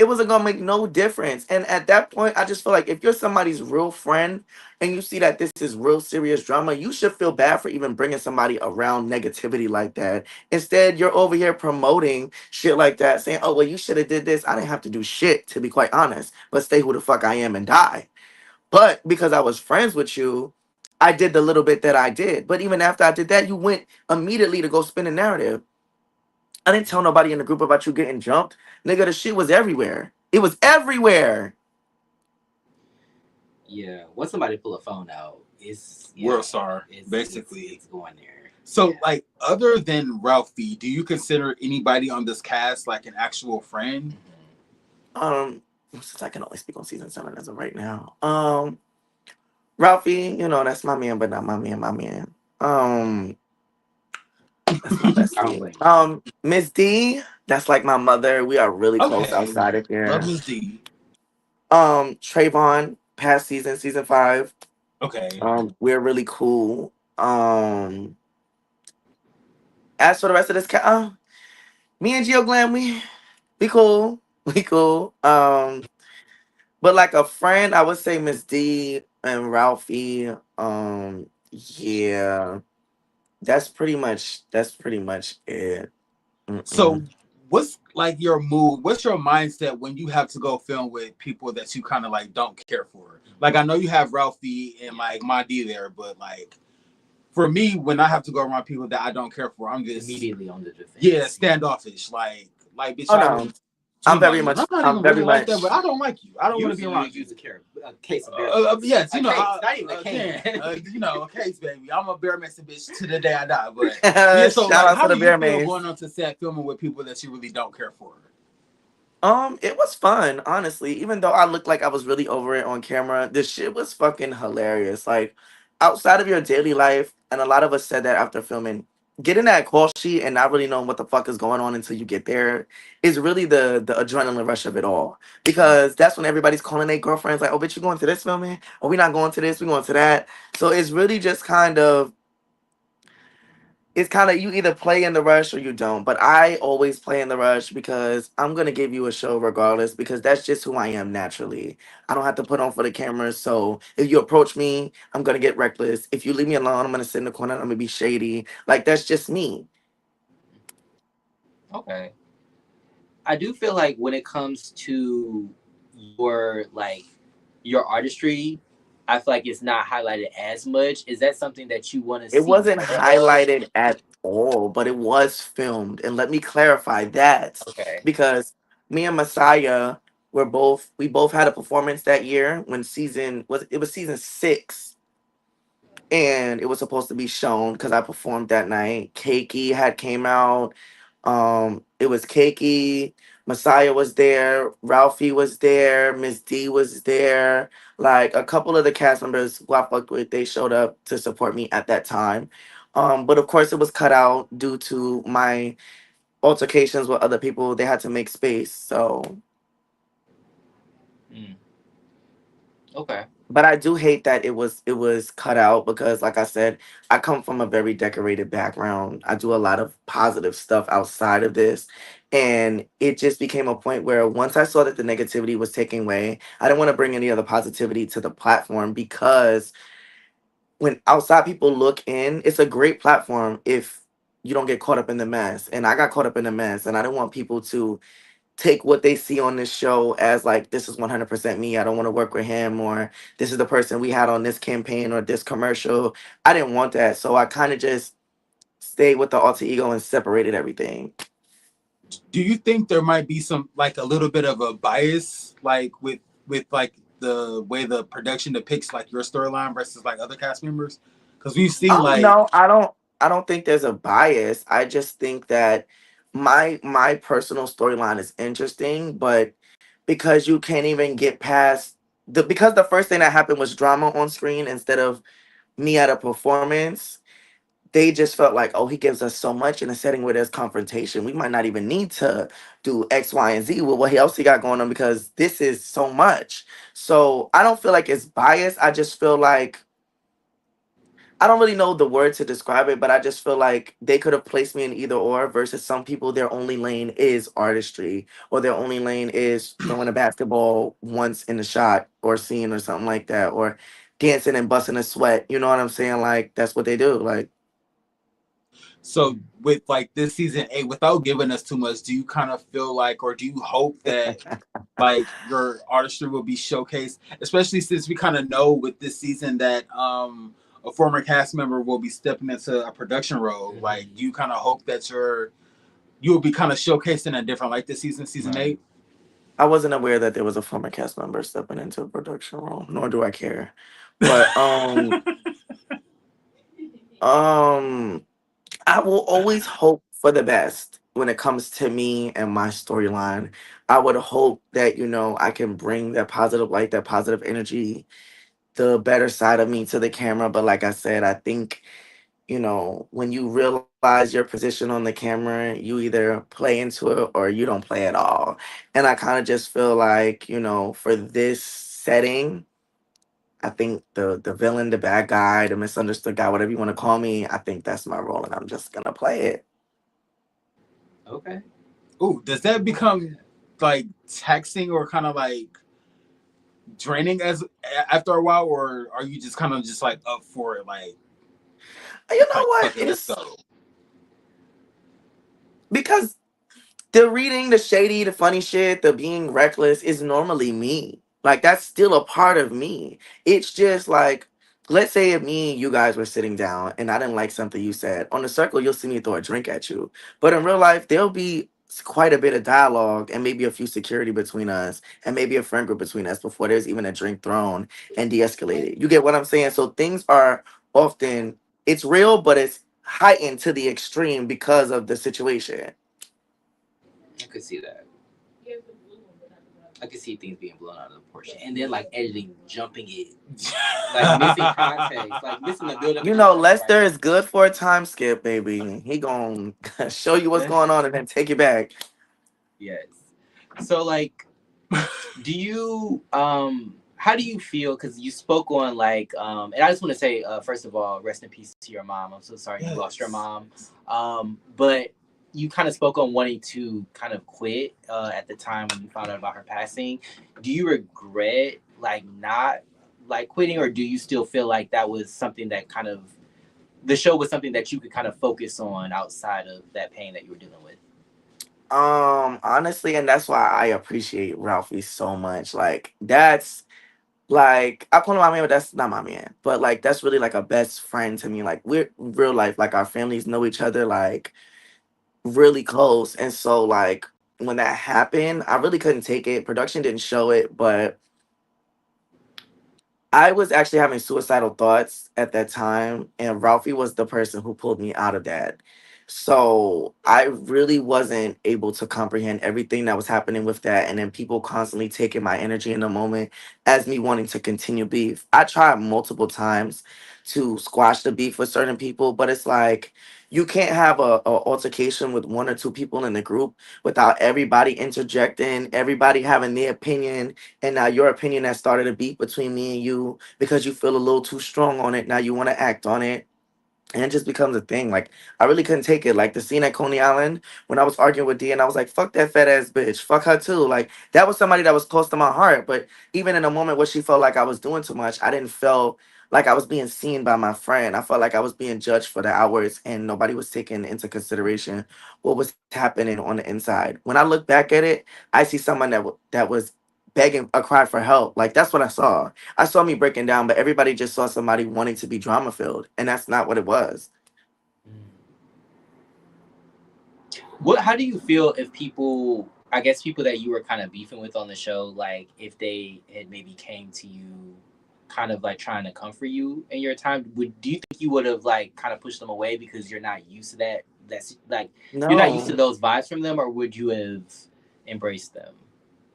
wasn't gonna make no difference. And at that point, I just feel like if you're somebody's real friend and you see that this is real serious drama, you should feel bad for even bringing somebody around negativity like that. Instead, you're over here promoting shit like that, saying, "Oh well, you should have did this." I didn't have to do shit, to be quite honest. But stay who the fuck I am and die. But because I was friends with you, I did the little bit that I did. But even after I did that, you went immediately to go spin a narrative. I didn't tell nobody in the group about you getting jumped. Nigga, the shit was everywhere. It was everywhere. yeah, once somebody pull a phone out, it's world star, it's basically. it's going there. So, Yeah. like, other than Ralphie, do you consider anybody on this cast like an actual friend? Since I can only speak on season 7 as of right now. Ralphie, that's my man, but not my man, my man. That's my I don't bestie. blame you. Miss D, that's like my mother. We are really close Okay, outside of love here. Miss D. Trayvon. past season, season 5. Okay. We're really cool. As for the rest of this me and Geo Glam, we cool. We cool. But like a friend, I would say Miss D and Ralphie. Yeah, that's pretty much it. So, Mm-mm. what's like your mood? What's your mindset when you have to go film with people that you kind of like don't care for? Like, I know you have Ralphie and like my D there, but like for me, when I have to go around people that I don't care for, I'm just Immediately on the yeah defense. standoffish. Like bitch, Oh y'all really no, too I'm very much, and I'm much. not I'm even very really like that. much. But I don't like you. I don't want to be Usually you around you. use a case of beer mix. Yes, A you know, case, not even a can, can. a case, baby. I'm a bare messing bitch to the day I die. But yeah, so Shout like, out to how the do you Bear feel Maze. going on to set filming with people that you really don't care for? It was fun, honestly. Even though I looked like I was really over it on camera, this shit was fucking hilarious. Like, outside of your daily life, and a lot of us said that after filming, getting that call sheet and not really knowing what the fuck is going on until you get there is really the adrenaline rush of it all. Because that's when everybody's calling their girlfriends like, "Oh, bitch, you going to this filming? Oh, we not going to this, we going to that." So it's really just kind of you either play in the rush or you don't. But I always play in the rush because I'm gonna give you a show regardless because that's just who I am naturally. I don't have to put on for the cameras. So if you approach me, I'm gonna get reckless. If you leave me alone, I'm gonna sit in the corner. I'm gonna be shady. Like that's just me. Okay. I do feel like when it comes to your artistry, I feel like it's not highlighted as much. Is that something that you want to It see wasn't more of? highlighted at all, but it was filmed. And let me clarify that Okay. because me and Messiah we both had a performance that year when season 6 and it was supposed to be shown because I performed that night. Keiki had came out. It was Keiki, Messiah was there, Ralphie was there, Miss D was there. Like a couple of the cast members who I fucked with, they showed up to support me at that time. But of course, it was cut out due to my altercations with other people. They had to make space. So Mm, okay. but I do hate that it was cut out because like I said, I come from a very decorated background. I do a lot of positive stuff outside of this. And it just became a point where once I saw that the negativity was taking away, I didn't want to bring any other positivity to the platform because when outside people look in, it's a great platform if you don't get caught up in the mess. And I got caught up in the mess and I didn't want people to take what they see on this show as like this is 100% me. I don't want to work with him or this is the person we had on this campaign or this commercial. I didn't want that. So I kind of just stayed with the alter ego and separated everything. Do you think there might be some like a little bit of a bias, like with like the way the production depicts like your storyline versus like other cast members? Because we've seen Oh like no, I don't think there's a bias. I just think that my personal storyline is interesting, but because you can't even get past because the first thing that happened was drama on screen instead of me at a performance. They just felt like, oh, he gives us so much in a setting where there's confrontation. We might not even need to do X, Y, and Z with what else he got going on because this is so much. So I don't feel like it's biased. I just feel like I don't really know the word to describe it, but I just feel like they could have placed me in either or versus some people, their only lane is artistry or their only lane is throwing a basketball once in the shot or scene or something like that or dancing and busting a sweat. You know what I'm saying? Like, that's what they do. Like, so with like this season 8, without giving us too much, do you kind of feel like, or do you hope that like your artistry will be showcased, especially since we kind of know with this season that a former cast member will be stepping into a production role. Like, Mm-hmm. do you kind of hope that you will be kind of showcased in a different like this season Right. 8? I wasn't aware that there was a former cast member stepping into a production role, nor do I care. But um I will always hope for the best when it comes to me and my storyline. I would hope that, I can bring that positive light, that positive energy, the better side of me to the camera. But like I said, I think, when you realize your position on the camera, you either play into it or you don't play at all. And I kind of just feel like, for this setting, I think the villain, the bad guy, the misunderstood guy, whatever you want to call me, I think that's my role, and I'm just gonna play it. Okay. Ooh, does that become like taxing or kind of like draining as after a while, or are you just kind of just like up for it, You know like what? fuck it, let's It's go. because the reading, the shady, the funny shit, the being reckless is normally me. Like that's still a part of me. It's just like, let's say if me and you guys were sitting down and I didn't like something you said. On the circle, you'll see me throw a drink at you. But in real life, there'll be quite a bit of dialogue and maybe a few security between us and maybe a friend group between us before there's even a drink thrown and de-escalated. You get what I'm saying? So things are often, it's real, but it's heightened to the extreme because of the situation. I could see that. I could see things being blown out of proportion, and then like editing, jumping it, like missing context, like missing the build up, You and just know, jumping right Lester is good for a time skip, baby. He gonna show you what's in. going on and then take it back. Yes. So like, do you how do you feel, because you spoke on like and I just want to say first of all, rest in peace to your mom. I'm so sorry you lost your Yes. mom. But you kind of spoke on wanting to kind of quit at the time when you found out about her passing. Do you regret like not like quitting, or do you still feel like that was something that kind of the show was something that you could kind of focus on outside of that pain that you were dealing with? Honestly, and that's why I appreciate Ralphie so much. Like, that's like I call him my man, but that's not my man. But like that's really like a best friend to me. Like we're real life, like our families know each other like really close. And so like when that happened, I really couldn't take it. Production didn't show it, but I was actually having suicidal thoughts at that time, and Ralphie was the person who pulled me out of that. So I really wasn't able to comprehend everything that was happening with that, and then people constantly taking my energy in the moment as me wanting to continue beef. I tried multiple times to squash the beef with certain people, but it's like you can't have a altercation with one or two people in the group without everybody interjecting, everybody having their opinion, and now your opinion has started a beef between me and you because you feel a little too strong on it. Now you want to act on it. And it just becomes a thing. Like I really couldn't take it. Like the scene at Coney Island when I was arguing with D and I was like, fuck that fat ass bitch. Fuck her too. Like that was somebody that was close to my heart. But even in a moment where she felt like I was doing too much, I didn't feel like I was being seen by my friend. I felt like I was being judged for the hours and nobody was taking into consideration what was happening on the inside. When I look back at it, I see someone that was begging a cry for help. Like that's what I saw. I saw me breaking down, but everybody just saw somebody wanting to be drama filled, and that's not what it was. What? How do you feel if people? I guess people that you were kind of beefing with on the show, like if they had maybe came to you, kind of like trying to comfort you in your time. Would do you think you would have like kind of pushed them away because you're not used to that? That's like you're not used to No, those vibes from them, or would you have embraced them?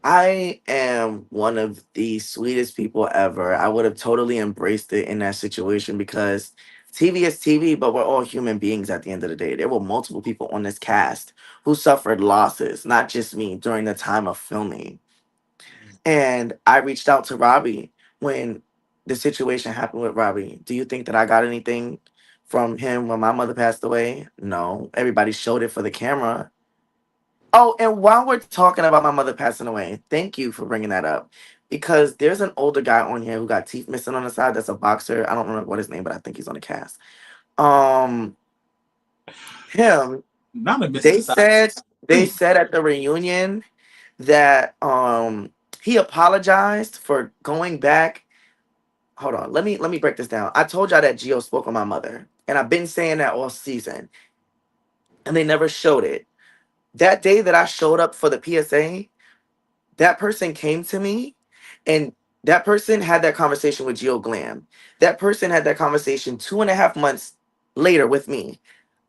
I am one of the sweetest people ever. I would have totally embraced it in that situation because TV is TV, but we're all human beings at the end of the day. There were multiple people on this cast who suffered losses, not just me, during the time of filming. And I reached out to Robbie when the situation happened with Robbie. Do you think that I got anything from him when my mother passed away? No. Everybody showed it for the camera. Oh, and while we're talking about my mother passing away, thank you for bringing that up. Because there's an older guy on here who got teeth missing on the side that's a boxer. I don't remember what his name, but I think he's on the cast. Um, him, Not a missing they side. said they Please. said at the reunion that he apologized for going back. Hold on, let me break this down. I told y'all that Gio spoke on my mother, and I've been saying that all season, and they never showed it. That day that I showed up for the PSA, that person came to me, and that person had that conversation with Gio Glam. That person had that conversation 2.5 months later with me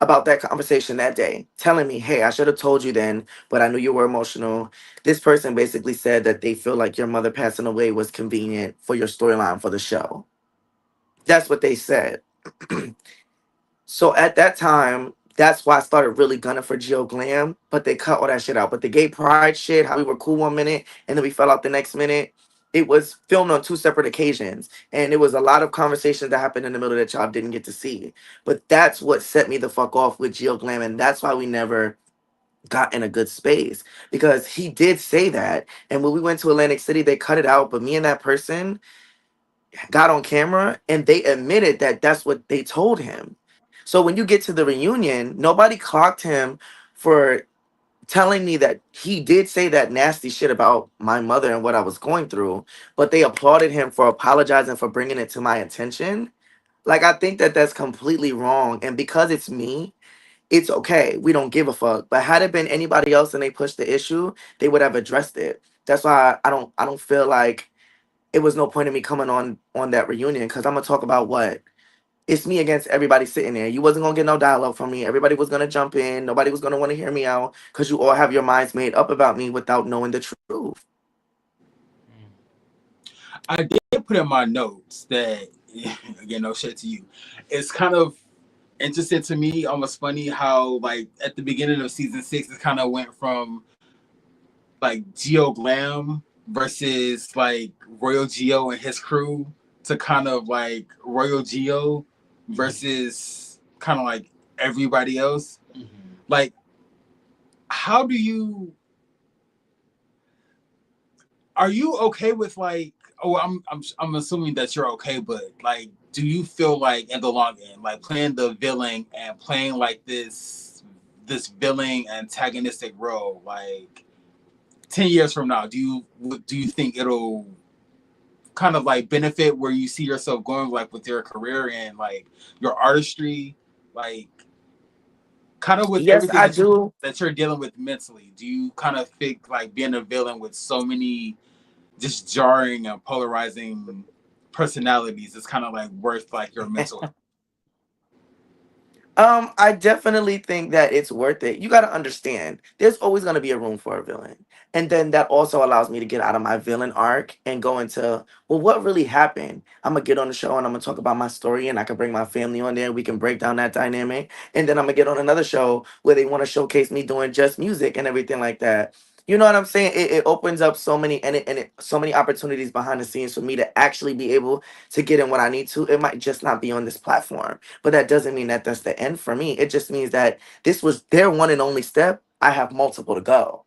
about that conversation that day, telling me, hey, I should have told you then, but I knew you were emotional. This person basically said that they feel like your mother passing away was convenient for your storyline for the show. That's what they said. So at that time, that's why I started really gunning for Geo Glam, but they cut all that shit out. But the gay pride shit, how we were cool one minute and then we fell out the next minute, it was filmed on two separate occasions, and it was a lot of conversations that happened in the middle that y'all didn't get to see. But that's what set me the fuck off with Geo Glam, and that's why we never got in a good space, because he did say that. And when we went to Atlantic City, they cut it out, but me and that person got on camera and they admitted that that's what they told him. So when you get to the reunion, nobody clocked him for telling me that he did say that nasty shit about my mother and what I was going through, but they applauded him for apologizing, for bringing it to my attention. Like, I think that that's completely wrong. And because it's me, it's okay. We don't give a fuck. But had it been anybody else and they pushed the issue, they would have addressed it. That's why I don't feel like it was no point in me coming on that reunion, because I'm gonna talk about what? It's me against everybody sitting there. You wasn't gonna get no dialogue from me. Everybody was gonna jump in. Nobody was gonna want to hear me out, because you all have your minds made up about me without knowing the truth. I did put in my notes that, again, no shit to you. It's kind of interesting to me, almost funny how, like, at the beginning of season 6, it kind of went from like Geo Glam versus like Royal Geo and his crew to kind of like Royal Geo versus kind of like everybody else. Mm-hmm. Like, how do you? Are you okay with like? Oh, I'm assuming that you're okay, but like, do you feel like in the long end, like playing the villain and playing like this villain antagonistic role, like 10 years from now, do you think it'll kind of like benefit where you see yourself going, like with your career and like your artistry, like kind of with Yes, everything I do. that you're dealing with mentally? Do you kind of think like being a villain with so many just jarring and polarizing personalities is kind of like worth like your mental? I definitely think that it's worth it. You got to understand, there's always going to be a room for a villain. And then that also allows me to get out of my villain arc and go into, well, what really happened? I'm going to get on the show and I'm going to talk about my story, and I can bring my family on there. We can break down that dynamic. And then I'm going to get on another show where they want to showcase me doing just music and everything like that. You know what I'm saying? It opens up so many, so many opportunities behind the scenes for me to actually be able to get in what I need to. It might just not be on this platform, but that doesn't mean that that's the end for me. It just means that this was their one and only step. I have multiple to go.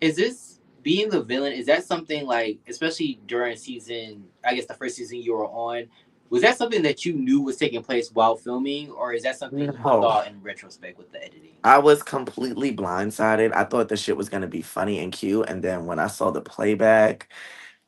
Is this being the villain? Is that something like, especially during season? I guess the first season you were on. Was that something that you knew was taking place while filming, or is that something you No, thought in retrospect with the editing? I was completely blindsided. I thought the shit was gonna be funny and cute, and then when I saw the playback,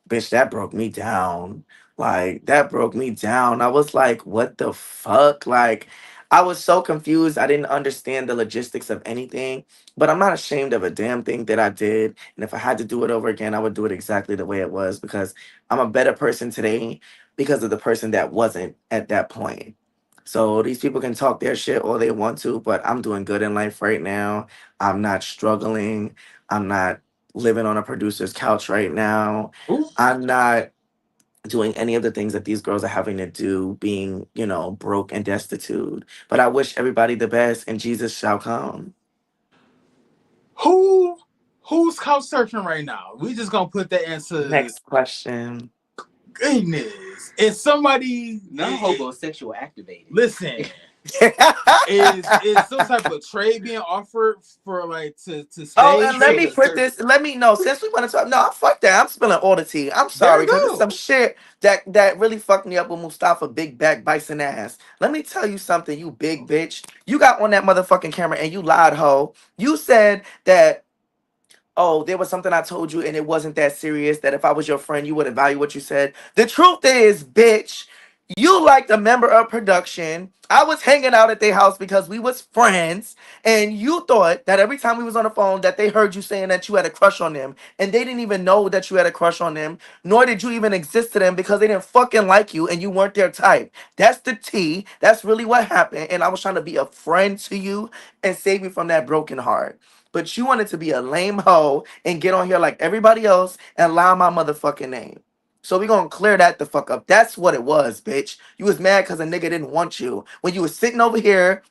bitch, that broke me down. Like, that broke me down. I was like, what the fuck? Like, I was so confused. I didn't understand the logistics of anything, but I'm not ashamed of a damn thing that I did. And if I had to do it over again, I would do it exactly the way it was, because I'm a better person today because of the person that wasn't at that point. So these people can talk their shit all they want to, but I'm doing good in life right now. I'm not struggling. I'm not living on a producer's couch right now. Ooh. I'm not doing any of the things that these girls are having to do, being, broke and destitute. But I wish everybody the best, and Jesus shall come. Who who's couch surfing right now? We just gonna put that into Next question. goodness. Is somebody Non homosexual activated. listen? Is some type of trade being offered for like to Oh, stay? and let me Trade put service. this. Let me know, since we want to talk. No, fuck that. I'm spilling all the tea. I'm There sorry, we because it's some go. shit that really fucked me up with Mustafa Big Back Bison ass. Let me tell you something, you big bitch. You got on that motherfucking camera and you lied, ho. You said that, oh, there was something I told you and it wasn't that serious, that if I was your friend, you would value what you said. The truth is, bitch, you liked a member of production. I was hanging out at their house because we was friends, and you thought that every time we was on the phone that they heard you saying that you had a crush on them, and they didn't even know that you had a crush on them, nor did you even exist to them, because they didn't fucking like you and you weren't their type. That's the tea. That's really what happened, and I was trying to be a friend to you and save you from that broken heart. But you wanted to be a lame hoe and get on here like everybody else and lie on my motherfucking name. So we gonna clear that the fuck up. That's what it was, bitch. You was mad because a nigga didn't want you. When you was sitting over here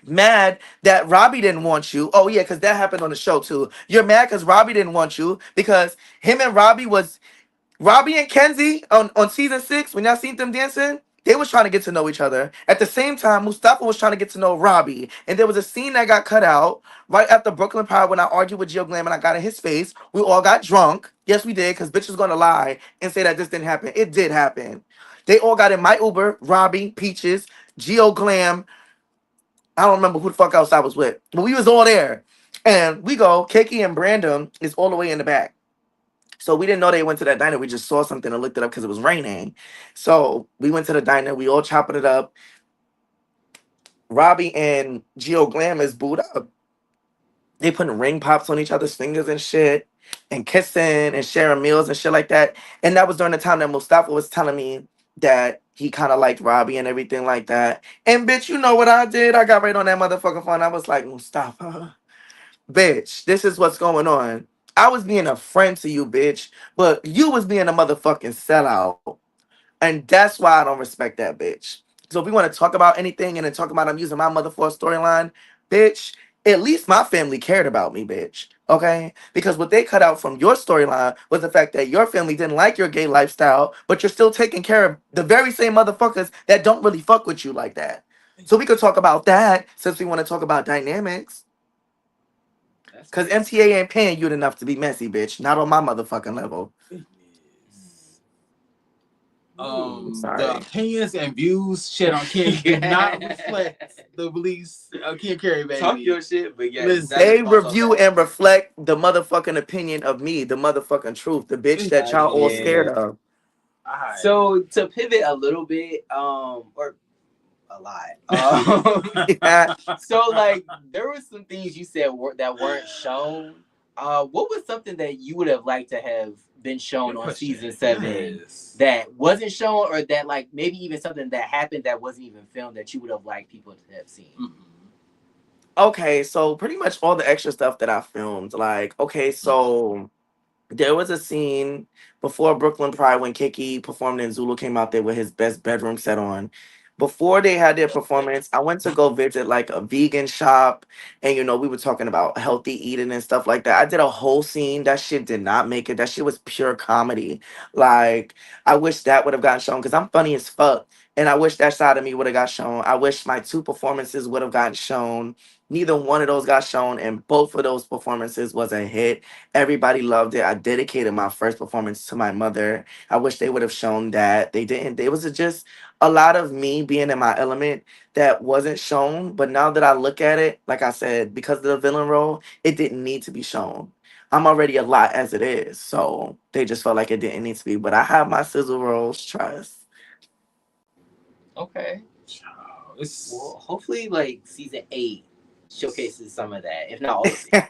Mad that Robbie didn't want you. Oh yeah, because that happened on the show too. You're mad because Robbie didn't want you because him and Robbie and Kenzie on season 6, when y'all seen them dancing, they was trying to get to know each other. At the same time, Mustafa was trying to get to know Robbie. And there was a scene that got cut out right after Brooklyn Pride when I argued with Jill Glam and I got in his face. We all got drunk. Yes, we did, because bitch was gonna lie and say that this didn't happen. It did happen. They all got in my Uber, Robbie, Peaches, Geo Glam. I don't remember who the fuck else I was with. But we was all there. And we go, Kiki and Brandon is all the way in the back. So we didn't know they went to that diner. We just saw something and looked it up because it was raining. So we went to the diner. We all chopping it up. Robbie and Geo Glam is booed up. They putting ring pops on each other's fingers and shit, and kissing and sharing meals and shit like that. And that was during the time that Mustafa was telling me that he kind of liked Robbie and everything like that. And bitch, you know what I did? I got right on that motherfucking phone. I was like, Mustafa, bitch, this is what's going on. I was being a friend to you, bitch, but you was being a motherfucking sellout. And that's why I don't respect that bitch. So if we want to talk about anything and then talk about I'm using my motherfucker storyline, bitch, at least my family cared about me, bitch. Okay? Because what they cut out from your storyline was the fact that your family didn't like your gay lifestyle, but you're still taking care of the very same motherfuckers that don't really fuck with you like that. So we could talk about that since we want to talk about dynamics. Because MTA ain't paying you enough to be messy, bitch. Not on my motherfucking level. The opinions and views shed on Ken do not reflect the beliefs of Ken Carey, baby. Talk your shit, but yeah, they review and reflect the motherfucking opinion of me, the motherfucking truth, the bitch that y'all all scared of. So to pivot a little bit, or a lot. Yeah. So like there were some things you said that weren't shown. What was something that you would have liked to have been shown on season 7 that wasn't shown, or that like maybe even something that happened that wasn't even filmed that you would have liked people to have seen? Okay, so pretty much all the extra stuff that I filmed, like, okay, so there was a scene before Brooklyn Pride when Kiki performed and Zulu came out there with his best bedroom set on. Before they had their performance, I went to go visit like a vegan shop, and we were talking about healthy eating and stuff like that. I did a whole scene. That shit did not make it. That shit was pure comedy. Like, I wish that would have gotten shown because I'm funny as fuck. And I wish that side of me would have got shown. I wish my 2 performances would have gotten shown. Neither one of those got shown, and both of those performances was a hit. Everybody loved it. I dedicated my first performance to my mother. I wish they would have shown that. They didn't. It was just a lot of me being in my element that wasn't shown. But now that I look at it, like I said, because of the villain role, it didn't need to be shown. I'm already a lot as it is. So they just felt like it didn't need to be. But I have my sizzle rolls, trust. Okay. Well, hopefully, like season 8 showcases some of that, if not all of it.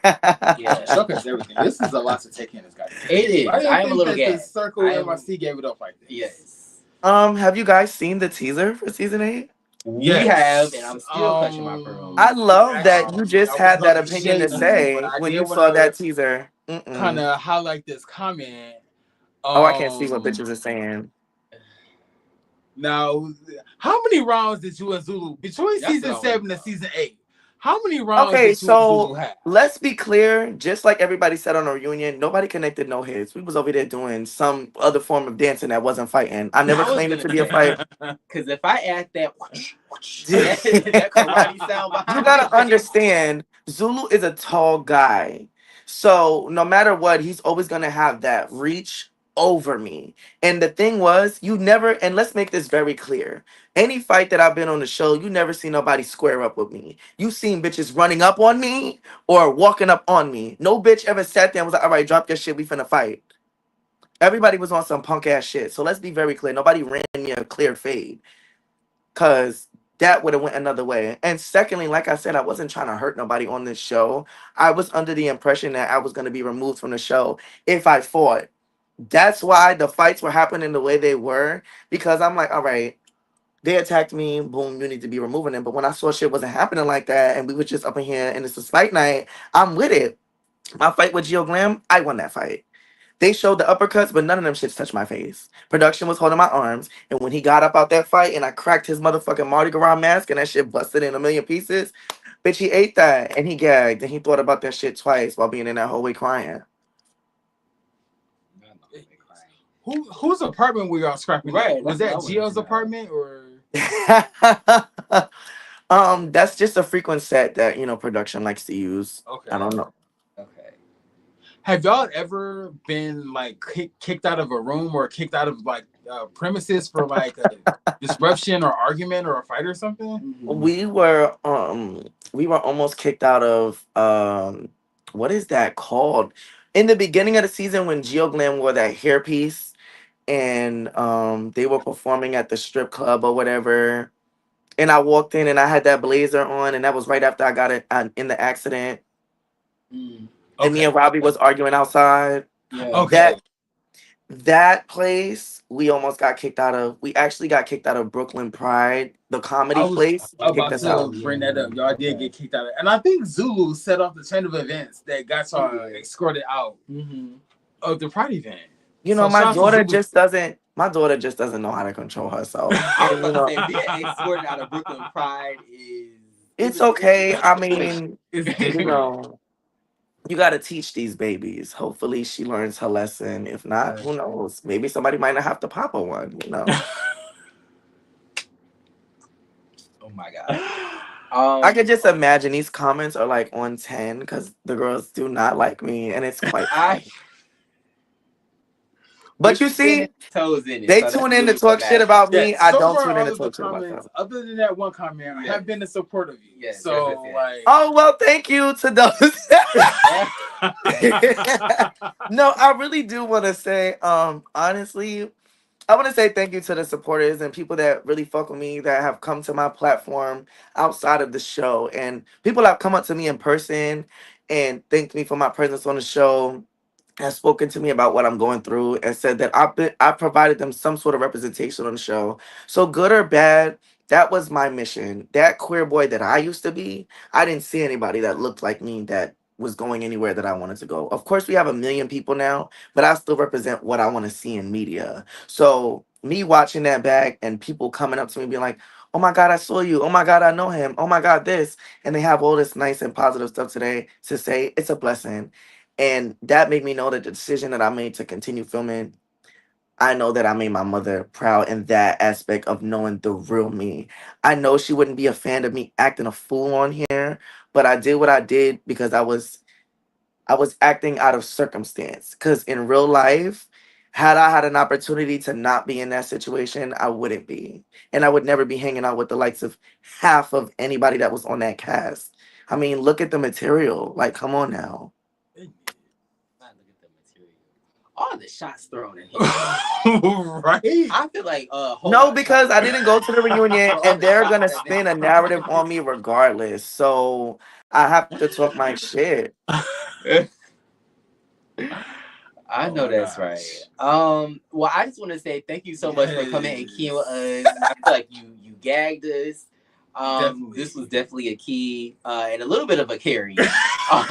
Yeah, showcases everything. This is a lot to take in. This guy. It is. I am a little gassed. The Circle NYC gave it up like this. Yes. Have you guys seen the teaser for season 8? We have, and I'm still clutching my pearls. I love that you just had that opinion to say when you saw that teaser. Kind of highlight this comment. I can't see what bitches are saying. Now, how many rounds did you and Zulu between season 7 and season 8? How many rounds did you and Zulu have? Let's be clear. Just like everybody said on the reunion, nobody connected no hits. We was over there doing some other form of dancing that wasn't fighting. I never claimed it to be a fight. Because if I add that karate sound behind you gotta understand, Zulu is a tall guy. So no matter what, he's always gonna have that reach over me. And the thing was, you never, and let's make this very clear. Any fight that I've been on the show, you never see nobody square up with me. You seen bitches running up on me or walking up on me. No bitch ever sat there and was like, all right, drop your shit, we finna fight. Everybody was on some punk ass shit. So let's be very clear. Nobody ran me a clear fade. Cause that would have went another way. And secondly, like I said, I wasn't trying to hurt nobody on this show. I was under the impression that I was going to be removed from the show if I fought. That's why the fights were happening the way they were, because I'm like, all right, they attacked me, boom, you need to be removing them. But when I saw shit wasn't happening like that, and we were just up in here and it's a fight night, I'm with it. My fight with Geo Glam, I won that fight. They showed the uppercuts, but none of them shits touched my face. Production was holding my arms, and when he got up out that fight and I cracked his motherfucking Mardi Gras mask and that shit busted in a million pieces, bitch, he ate that and he gagged and he thought about that shit twice while being in that hallway crying. Whose apartment were y'all scrapping? Right, Was that Gio's apartment or? That's just a frequent set that production likes to use. Okay. I don't know. Okay. Have y'all ever been like kicked out of a room or kicked out of like premises for like a disruption or argument or a fight or something? Mm-hmm. We were almost kicked out of what is that called? In the beginning of the season when Geo Glam wore that hairpiece and they were performing at the strip club or whatever. And I walked in and I had that blazer on, and that was right after I got it in the accident. Mm. And me and Robbie was arguing outside. Yeah. Okay. That place we almost got kicked out of. We actually got kicked out of Brooklyn Pride, the comedy place. I was Kicked about us to out. bring that up. Y'all did get kicked out of it. And I think Zulu set off the chain of events that got y'all escorted out of the Pride event. My daughter just doesn't. My daughter just doesn't know how to control herself. I was about to say, being escorted out of Brooklyn Pride is. It's okay. I mean, you got to teach these babies. Hopefully, she learns her lesson. If not, who knows? Maybe somebody might not have to pop her one. Oh my god. I can just imagine these comments are like on 10 because the girls do not like me, and it's quite funny. But you see, they tune in to talk shit about me. I don't tune in to talk shit about them. Other than that one comment, I have been in support of you. Yes, so, oh, well, thank you to those. No, I really do want to say, honestly, I want to say thank you to the supporters and people that really fuck with me that have come to my platform outside of the show. And people have come up to me in person and thanked me for my presence on the show, has spoken to me about what I'm going through and said that I provided them some sort of representation on the show. So good or bad, that was my mission. That queer boy that I used to be, I didn't see anybody that looked like me that was going anywhere that I wanted to go. Of course, we have 1 million people now, but I still represent what I want to see in media. So me watching that back and people coming up to me being like, oh my God, I saw you. Oh my God, I know him. Oh my God, this. And they have all this nice and positive stuff today to say. It's a blessing. And that made me know that the decision that I made to continue filming, I know that I made my mother proud in that aspect of knowing the real me. I know she wouldn't be a fan of me acting a fool on here, but I did what I did because I was acting out of circumstance. Because in real life, had I had an opportunity to not be in that situation, I wouldn't be. And I would never be hanging out with the likes of half of anybody that was on that cast. I mean, look at the material. Like, come on now. All the shots thrown in here. Right? I feel like no, because I didn't go to the reunion and they're gonna spin a narrative on me regardless. So I have to talk my shit. I know that's right. Well, I just want to say thank you so much for coming and keying with us. I feel like you gagged us. This was definitely a key and a little bit of a carry. A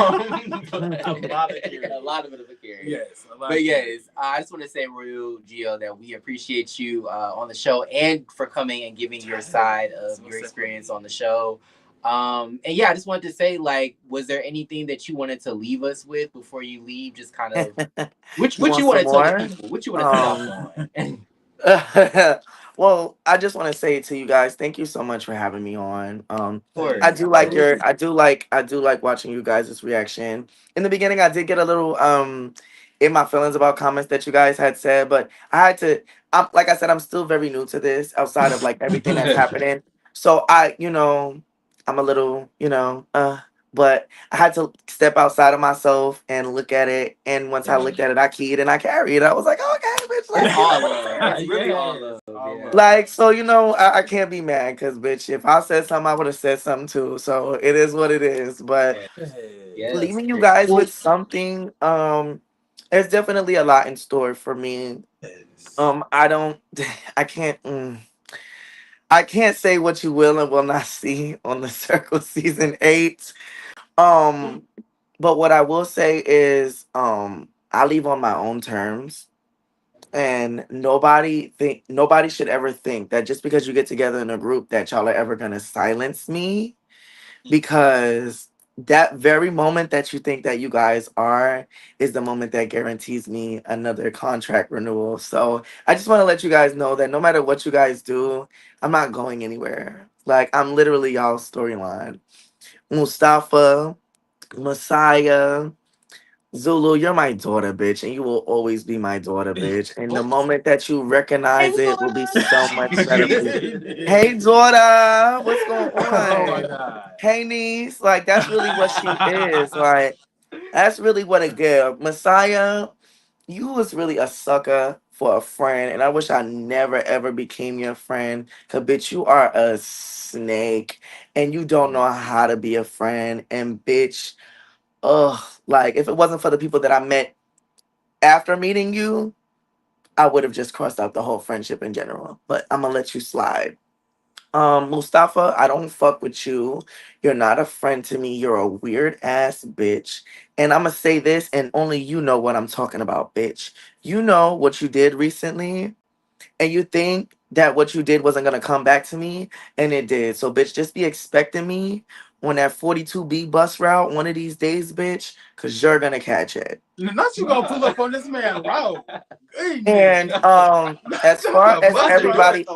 lot of it of a carry. Yes. But yes, I just want to say, Royal Gio, that we appreciate you on the show and for coming and giving your side of your experience on the show. And yeah, I just wanted to say, like, was there anything that you wanted to leave us with before you leave? Just kind of, what you want to tell the people? What you want to tell on? Well, I just want to say to you guys, thank you so much for having me on. I do like watching you guys' reaction. In the beginning, I did get a little in my feelings about comments that you guys had said, but I had to. Like I said, I'm still very new to this. Outside of like everything that's happening, so I'm a little, but I had to step outside of myself and look at it. And once I looked at it, I keyed and I carried. I was like, okay, bitch. Like, it's really all love. Like, so, I can't be mad because, bitch, if I said something, I would have said something too. So it is what it is. But leaving you guys with something, there's definitely a lot in store for me. I can't say what you will and will not see on the Circle season 8. But what I will say is, I leave on my own terms. And nobody should ever think that just because you get together in a group that y'all are ever gonna silence me, because that very moment that you think that you guys are is the moment that guarantees me another contract renewal. So I just want to let you guys know that no matter what you guys do, I'm not going anywhere. Like, I'm literally y'all's storyline. Mustafa, Messiah, Zulu, you're my daughter, bitch, and you will always be my daughter, bitch. And the moment that you recognize it will be so much better for you. Hey, daughter, what's going Oh my on? god. Hey, niece, like, that's really what she is. Like, that's really what a girl. Messiah, you was really a sucker for a friend, and I wish I never ever became your friend. Cause bitch, you are a snake, and you don't know how to be a friend. And bitch, ugh, like if it wasn't for the people that I met after meeting you, I would have just crossed out the whole friendship in general. But I'm gonna let you slide. Mustafa, I don't fuck with you. You're not a friend to me. You're a weird ass bitch. And I'm gonna say this, and only you know what I'm talking about, bitch. You know what you did recently, and you think that what you did wasn't gonna come back to me, and it did. So, bitch, just be expecting me on that 42B bus route one of these days, bitch, because you're gonna catch it. Not you gonna pull up on this man route. And as far as everybody,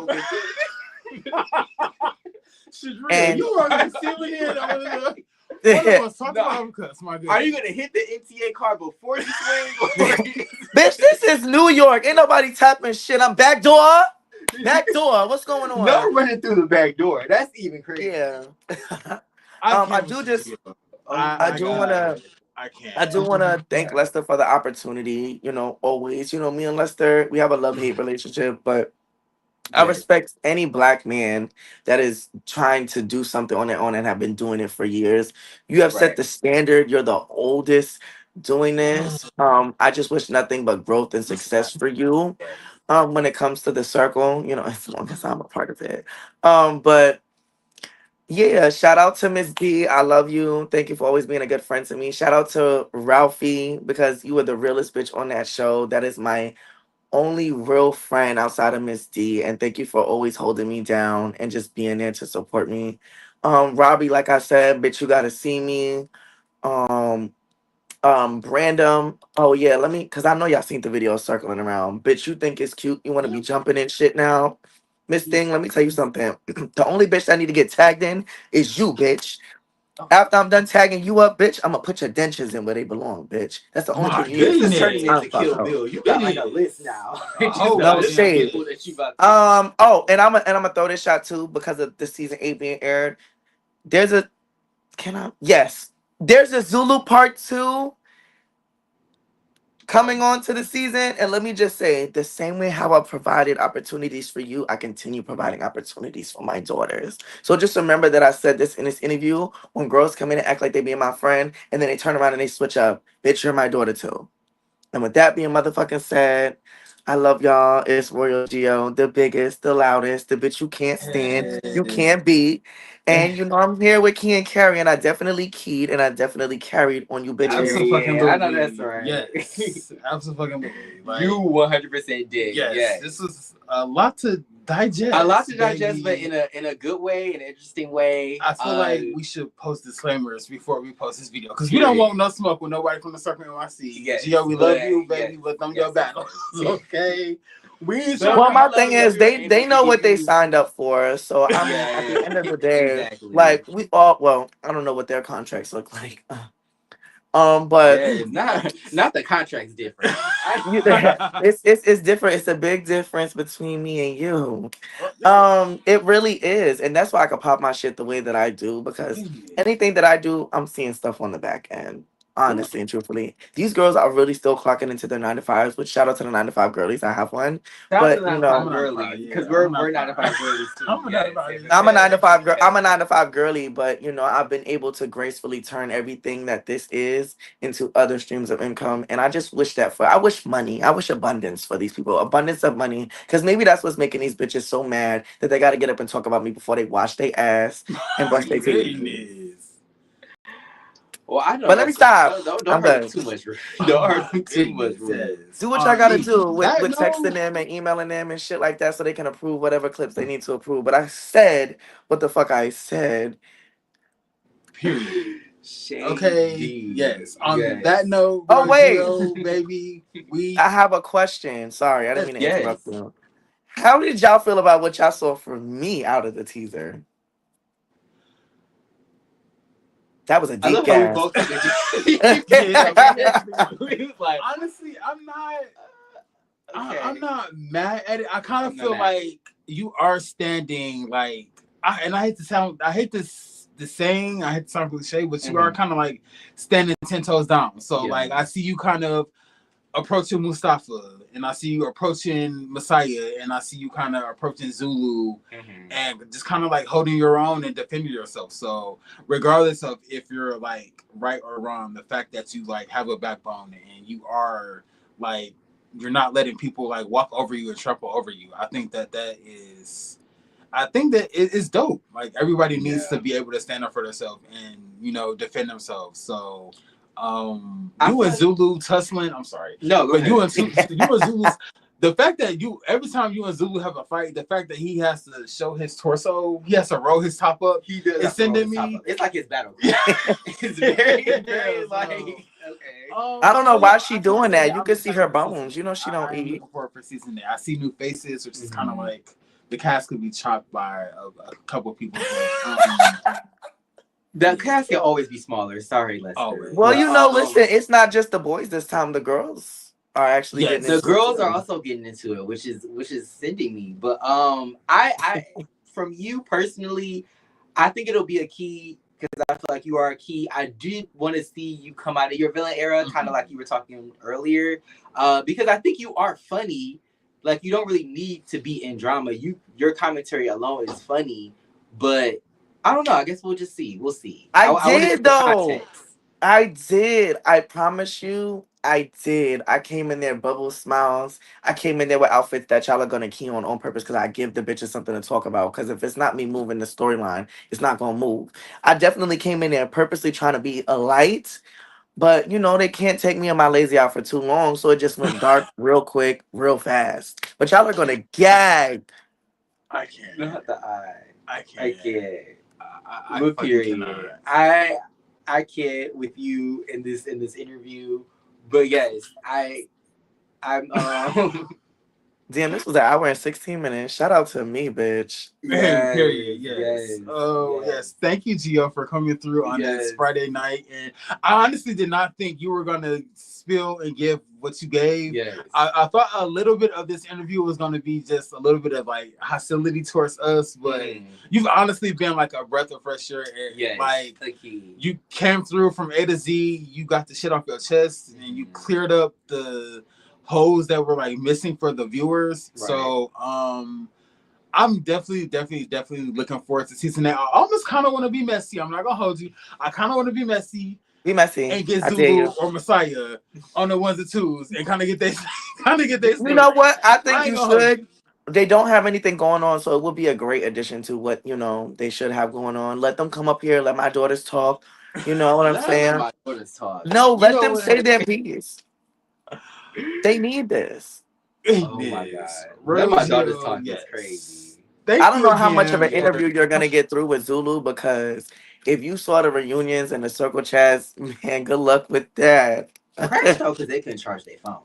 Shadria, and you are gonna sit here and talk about cuss, my Are you gonna hit the NTA car before you swing? bitch, this is New York. Ain't nobody tapping shit. I'm backdoor. Backdoor. What's going on? No running through the back door. That's even crazy. Yeah. I do just. I I do wanna. I can't. I do wanna thank Lester for the opportunity. You know, always. You know, me and Lester, we have a love hate relationship, but I Yeah. respect any black man that is trying to do something on their own and have been doing it for years. You have set Right. the standard. You're the oldest doing this. I just wish nothing but growth and success for you. Yeah. When it comes to the circle, you know, as long as I'm a part of it. But yeah, shout out to Miss D. I love you. Thank you for always being a good friend to me. Shout out to Ralphie because you were the realest bitch on that show. That is my only real friend outside of Miss D, and thank you for always holding me down and just being there to support me. Robbie, like I said, bitch, you gotta see me. Um, Brandon. Oh yeah, let me, cause I know y'all seen the video circling around. Bitch, you think it's cute? You want to be jumping in shit now? Miss Thing, let me tell you something. The only bitch that need to get tagged in is you, bitch. After I'm done tagging you up, bitch, I'm gonna put your dentures in where they belong, bitch. That's the only My thing you This need. is turning goodness. into Kill Bill. You got like a list now. Just No a list of shade. people that you about to. Oh, and I'm gonna throw this shot too because of the season 8 being aired. There's a can I yes. There's a Zulu part 2 coming on to the season. And let me just say, the same way how I provided opportunities for you, I continue providing opportunities for my daughters. So just remember that I said this in this interview. When girls come in and act like they being my friend, and then they turn around and they switch up, bitch, you're my daughter too. And with that being motherfucking said, I love y'all. It's Royal Geo, the biggest, the loudest, the bitch you can't stand, you can't beat. And you know I'm here with Key and Carrie, and I definitely keyed and I definitely carried on you bitches. Yeah, I know that's right. Yes, absolutely. Like, You 100% did. Yes, this was a lot to digest. A lot to digest, but in a good way, an interesting way. I feel like we should post disclaimers before we post this video because we don't want no smoke with nobody from the Circle NYC. Yes, Gio, we love you, yes, baby, but them your battles, okay? Well, my thing is, they know what they signed up for. So I mean, at the end of the day, exactly. like we all, well, I don't know what their contracts look like. But yeah, not the contract's different. it's different. It's a big difference between me and you. It really is, and that's why I can pop my shit the way that I do because anything that I do, I'm seeing stuff on the back end. Honestly and truthfully, these girls are really still clocking into their 9 to 5s. Which shout out to the 9 to 5 girlies. I have one, but you know, because we're 9 to 5 girlies too. I'm a 9 to 5 girl. I'm a 9 to 5 girly, but you know, I've been able to gracefully turn everything that this is into other streams of income. And I just wish that I wish money, I wish abundance for these people, abundance of money. Because maybe that's what's making these bitches so mad that they got to get up and talk about me before they wash their ass and brush their teeth. Well, I know But let me stop. Don't I'm hurt them done. too much. Don't hurt them too much. Do what y'all gotta Me, do with, that with texting them and emailing them and shit like that so they can approve whatever clips they need to approve. But I said what the fuck I said. period. Shady. Okay. Yes. On that note, Oh, wait. Gio, baby, I have a question. Sorry, I didn't mean to Yes. interrupt you. How did y'all feel about what y'all saw from me out of the teaser? That was a I deep love how we gas. both took it. Like, honestly, I'm not. okay. I'm not mad at it. I kind of I'm not feel mad. like you are standing like, I hate to sound, I hate this the saying, I hate to sound cliche, but you are kind of like standing 10 toes down. So like, I see you kind of approaching Mustafa, and I see you approaching Messiah, and I see you kind of approaching Zulu, and just kind of like holding your own and defending yourself. So regardless of if you're like right or wrong, the fact that you like have a backbone and you are like, you're not letting people like walk over you and trample over you. I think that it is dope. Like everybody needs to be able to stand up for themselves and, you know, defend themselves. So you and Zulu tussling. I'm sorry. No, go but ahead. you and Zulu. The fact that every time you and Zulu have a fight, the fact that he has to show his torso, he has to roll his top up. He does. It's sending me. It's like his battle. It's very like. Okay. I don't know why she doing that. You can see her bones. You know she don't eat. Looking forward for season 8. I see new faces, which is kind of like the cast could be chopped by a couple people. The cast can always be smaller. Sorry, Lester. Always. Well, you know, listen, it's not just the boys this time. The girls are actually getting into the girls it. are also getting into it, which is sending me. But I from you personally, I think it'll be a key because I feel like you are a key. I did want to see you come out of your villain era, kind of like you were talking earlier, because I think you are funny. Like you don't really need to be in drama. Your commentary alone is funny, but I don't know. I guess we'll just see. We'll see. I did though. Context. I did. I promise you, I did. I came in there bubble smiles. I came in there with outfits that y'all are gonna key on purpose because I give the bitches something to talk about. Because if it's not me moving the storyline, it's not gonna move. I definitely came in there purposely trying to be a light, but you know they can't take me and my lazy out for too long, so it just went dark real quick, real fast. But y'all are gonna gag. I can't. Not the eye. I can't. I can't. I period. I can't with you in this interview, but yes, I'm Damn, this was an hour and 16 minutes. Shout out to me, bitch. Yes, period. Yes. Yes. Thank you, Gio, for coming through on this Friday night. And I honestly did not think you were gonna spill and give what you gave. Yes. I thought a little bit of this interview was gonna be just a little bit of like hostility towards us, but you've honestly been like a breath of fresh air. And like you came through from A to Z. You got the shit off your chest, and you cleared up the holes that were like missing for the viewers. Right. So I'm definitely looking forward to season 8. I almost kind of want to be messy. I'm not gonna hold you. I kind of want to be messy. Be messy. And get Zulu or Messiah on the ones and twos and kind of get they You know what? I think you should. They don't have anything going on, so it would be a great addition to what they should have going on. Let them come up here. Let my daughters talk. You know what I'm saying? Let my daughters talk. No, let them say their piece. They need this. Oh my god! Let my daughters talk. It's crazy. I don't know how much of an interview you're gonna get through with Zulu, because if you saw the reunions and the circle chats, man, good luck with that. Crash out because they couldn't charge their phone.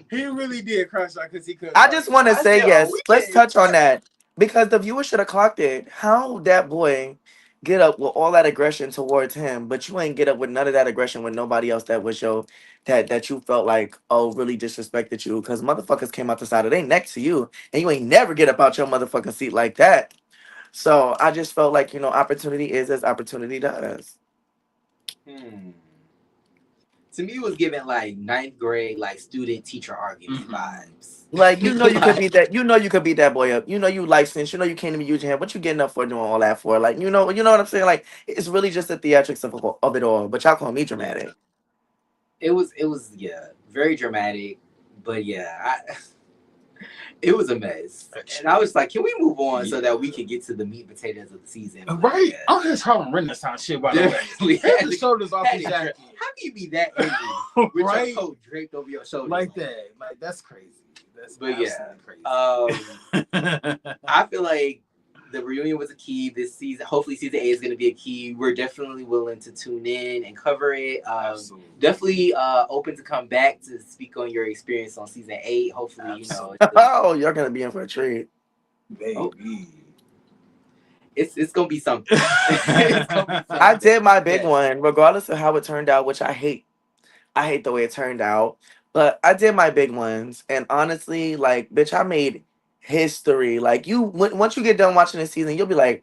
He really did crash out because he couldn't. I just want to say yes. Let's touch on that because the viewer should have clocked it. How that boy get up with all that aggression towards him, but you ain't get up with none of that aggression with nobody else that was your that you felt like really disrespected you, because motherfuckers came out the side of their neck to you and you ain't never get up out your motherfucking seat like that. So I just felt like opportunity is as opportunity does. To me, it was giving like 9th grade like student teacher argument vibes. Like you could beat that. You could beat that boy up. You licensed. You can't even use your hand. What you getting up for doing all that for? Like you know what I'm saying. Like it's really just the theatrics of it all. But y'all call me dramatic. It was very dramatic. But It was a mess. And I was like, can we move on so that we can get to the meat and potatoes of the season? Right. I'm just Harlem Renaissance shit, by the way. Had the shoulders off his jacket. How can you be that angry with right? your coat draped over your shoulders? Like that. Like, that's crazy. That's crazy. Crazy. I feel like the reunion was a key this season. Hopefully season 8 is going to be a key. We're definitely willing to tune in and cover it. Definitely open to come back to speak on your experience on season 8. Hopefully, oh, you're going to be in for a treat. Baby. Oh. It's going to be something. I did my big one, regardless of how it turned out, which I hate. I hate the way it turned out. But I did my big ones. And honestly, like, bitch, I made history. Like, once you get done watching this season, you'll be like,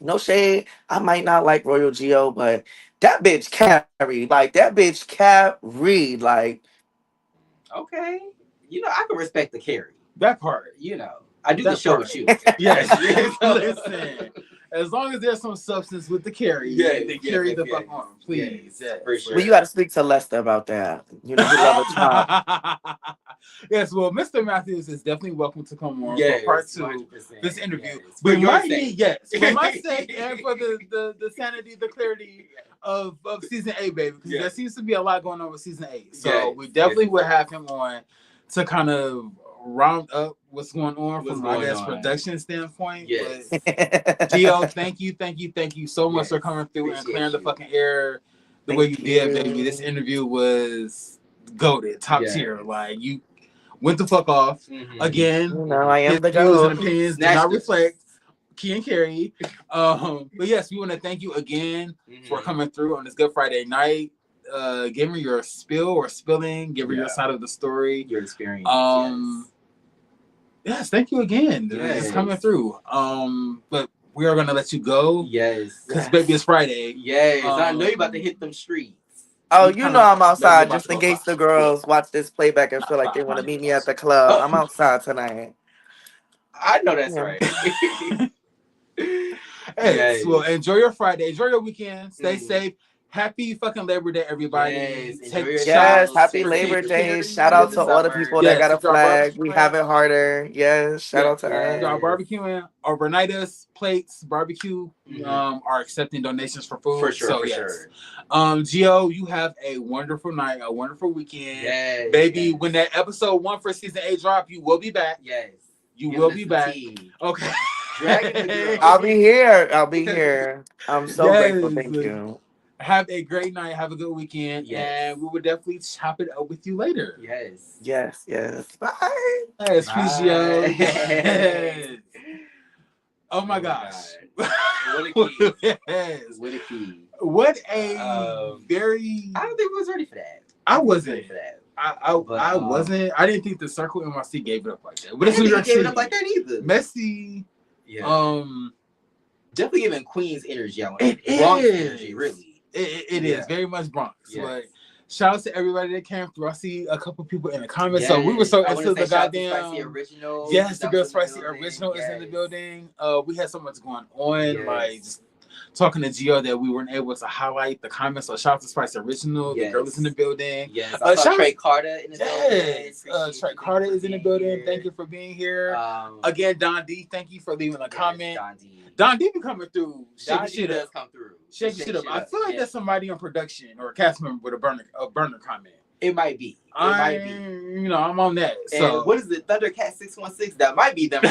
no shade, I might not like Royal Geo, but that bitch carried. Like, that bitch carried. Like, okay. I can respect the carry. That part. I do the show with you. Yes. Listen. As long as there's some substance with the carry, they carry the fuck on, please. Yes, for sure. Well, you got to speak to Lester about that. You love a top. Yes, well, Mr. Matthews is definitely welcome to come on for part 2 this interview. Yes. But for my sake and for the sanity, the clarity of season 8, baby, because there seems to be a lot going on with season 8. So we definitely would have him on to kind of round up what's going on from production standpoint. Yes. Gio, thank you so much for coming through and clearing the fucking air the way you did, baby. This interview was goated, top tier. Like, you went the fuck off. Again, I am the views goat. and opinions do not reflect Key and Carrie. But yes, we want to thank you again for coming through on this Good Friday night. Give me your spill or spilling, give me your side of the story, your experience. Yes, thank you again. It's coming through. But we are gonna let you go. Yes. Because baby, it's Friday. Yes. I know you about to hit them streets. Oh, I'm outside just in case the girls watch this playback and feel like they want to meet me at the club. I'm outside tonight. I know that's right. Yes. Well, enjoy your Friday. Enjoy your weekend. Stay safe. Happy fucking Labor Day, everybody. Happy Labor Day. Shout out to all the people that got a flag. We have it harder. Yes, shout out to us. Y'all barbecuing, overnightus, plates, barbecue, are accepting donations for food. For sure, sure. Gio, you have a wonderful night, a wonderful weekend. Yes. Baby, when that episode 1 for season 8 drop, you will be back. Yes. You will be back. Okay. I'll be here. I'm so grateful. Thank you. Have a great night. Have a good weekend. And we will definitely chop it up with you later. Yes. Bye. Yes, Gio. Yes. Oh my gosh. What a key. What a key. What a very... I don't think we was ready for that. I wasn't ready for that. I wasn't. I didn't think the Circle NYC gave it up like that. But it's New York City. Gave it up like that either. Messy. Yeah. Definitely giving Queens energy. It Bronx is. energy, really. It is very much Bronx. But shout out to everybody that came through. I see a couple people in the comments. So we were so into the goddamn original. Yes, the Girl Spicy Original is in the building. We had so much going on, like just talking to Gio that we weren't able to highlight the comments. So shout out to Spicy Original. The girl is in the building. Yes, I saw Trey Carter in the building. Trey Carter is in the building. Thank you for being here. Again, Don D, thank you for leaving a comment. Don D be coming through. Shake shit up. Shake shit up. I feel like that's somebody on production or a cast member with a burner comment. It might be. I'm on that. And so what is it? Thundercat 616? That might be them.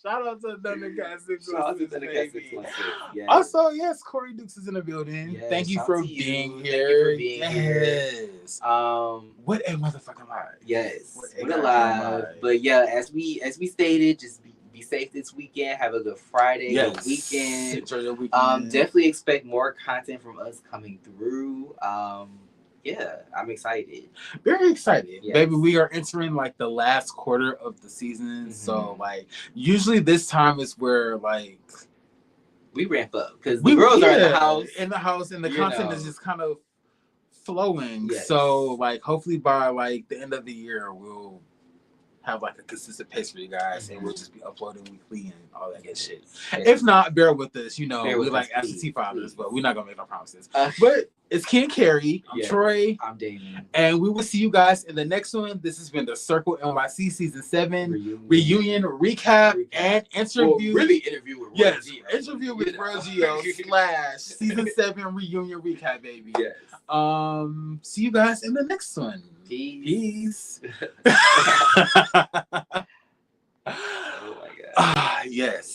Shout out to Thundercat 616. Yes. Also, yes, Corey Dukes is in the building. Yes, thank you for being here. Yes. What a motherfucking live. Yes. What a live. But yeah, as we stated, just be safe this weekend. Have a good Friday, good weekend. Enjoy your weekend. Definitely expect more content from us coming through. Yeah, I'm excited. Very excited. Yes. Baby, we are entering like the last quarter of the season. So like usually this time is where like we ramp up because the girls are in the house and the content is just kind of flowing. Yes. So like hopefully by like the end of the year we'll have like a consistent pace for you guys and we'll just be uploading weekly and all that good shit. If not, bear with us. We like absentee fathers, but we're not gonna make no promises. But It's Ken Carey. I'm Troy. I'm Damon. And we will see you guys in the next one. This has been the Circle NYC Season 7 reunion recap and interview. Well, really interview with Roy Gio. Interview with Roy Gio / Season 7 reunion recap, baby. Yes. See you guys in the next one. Peace. Oh my God. Yes.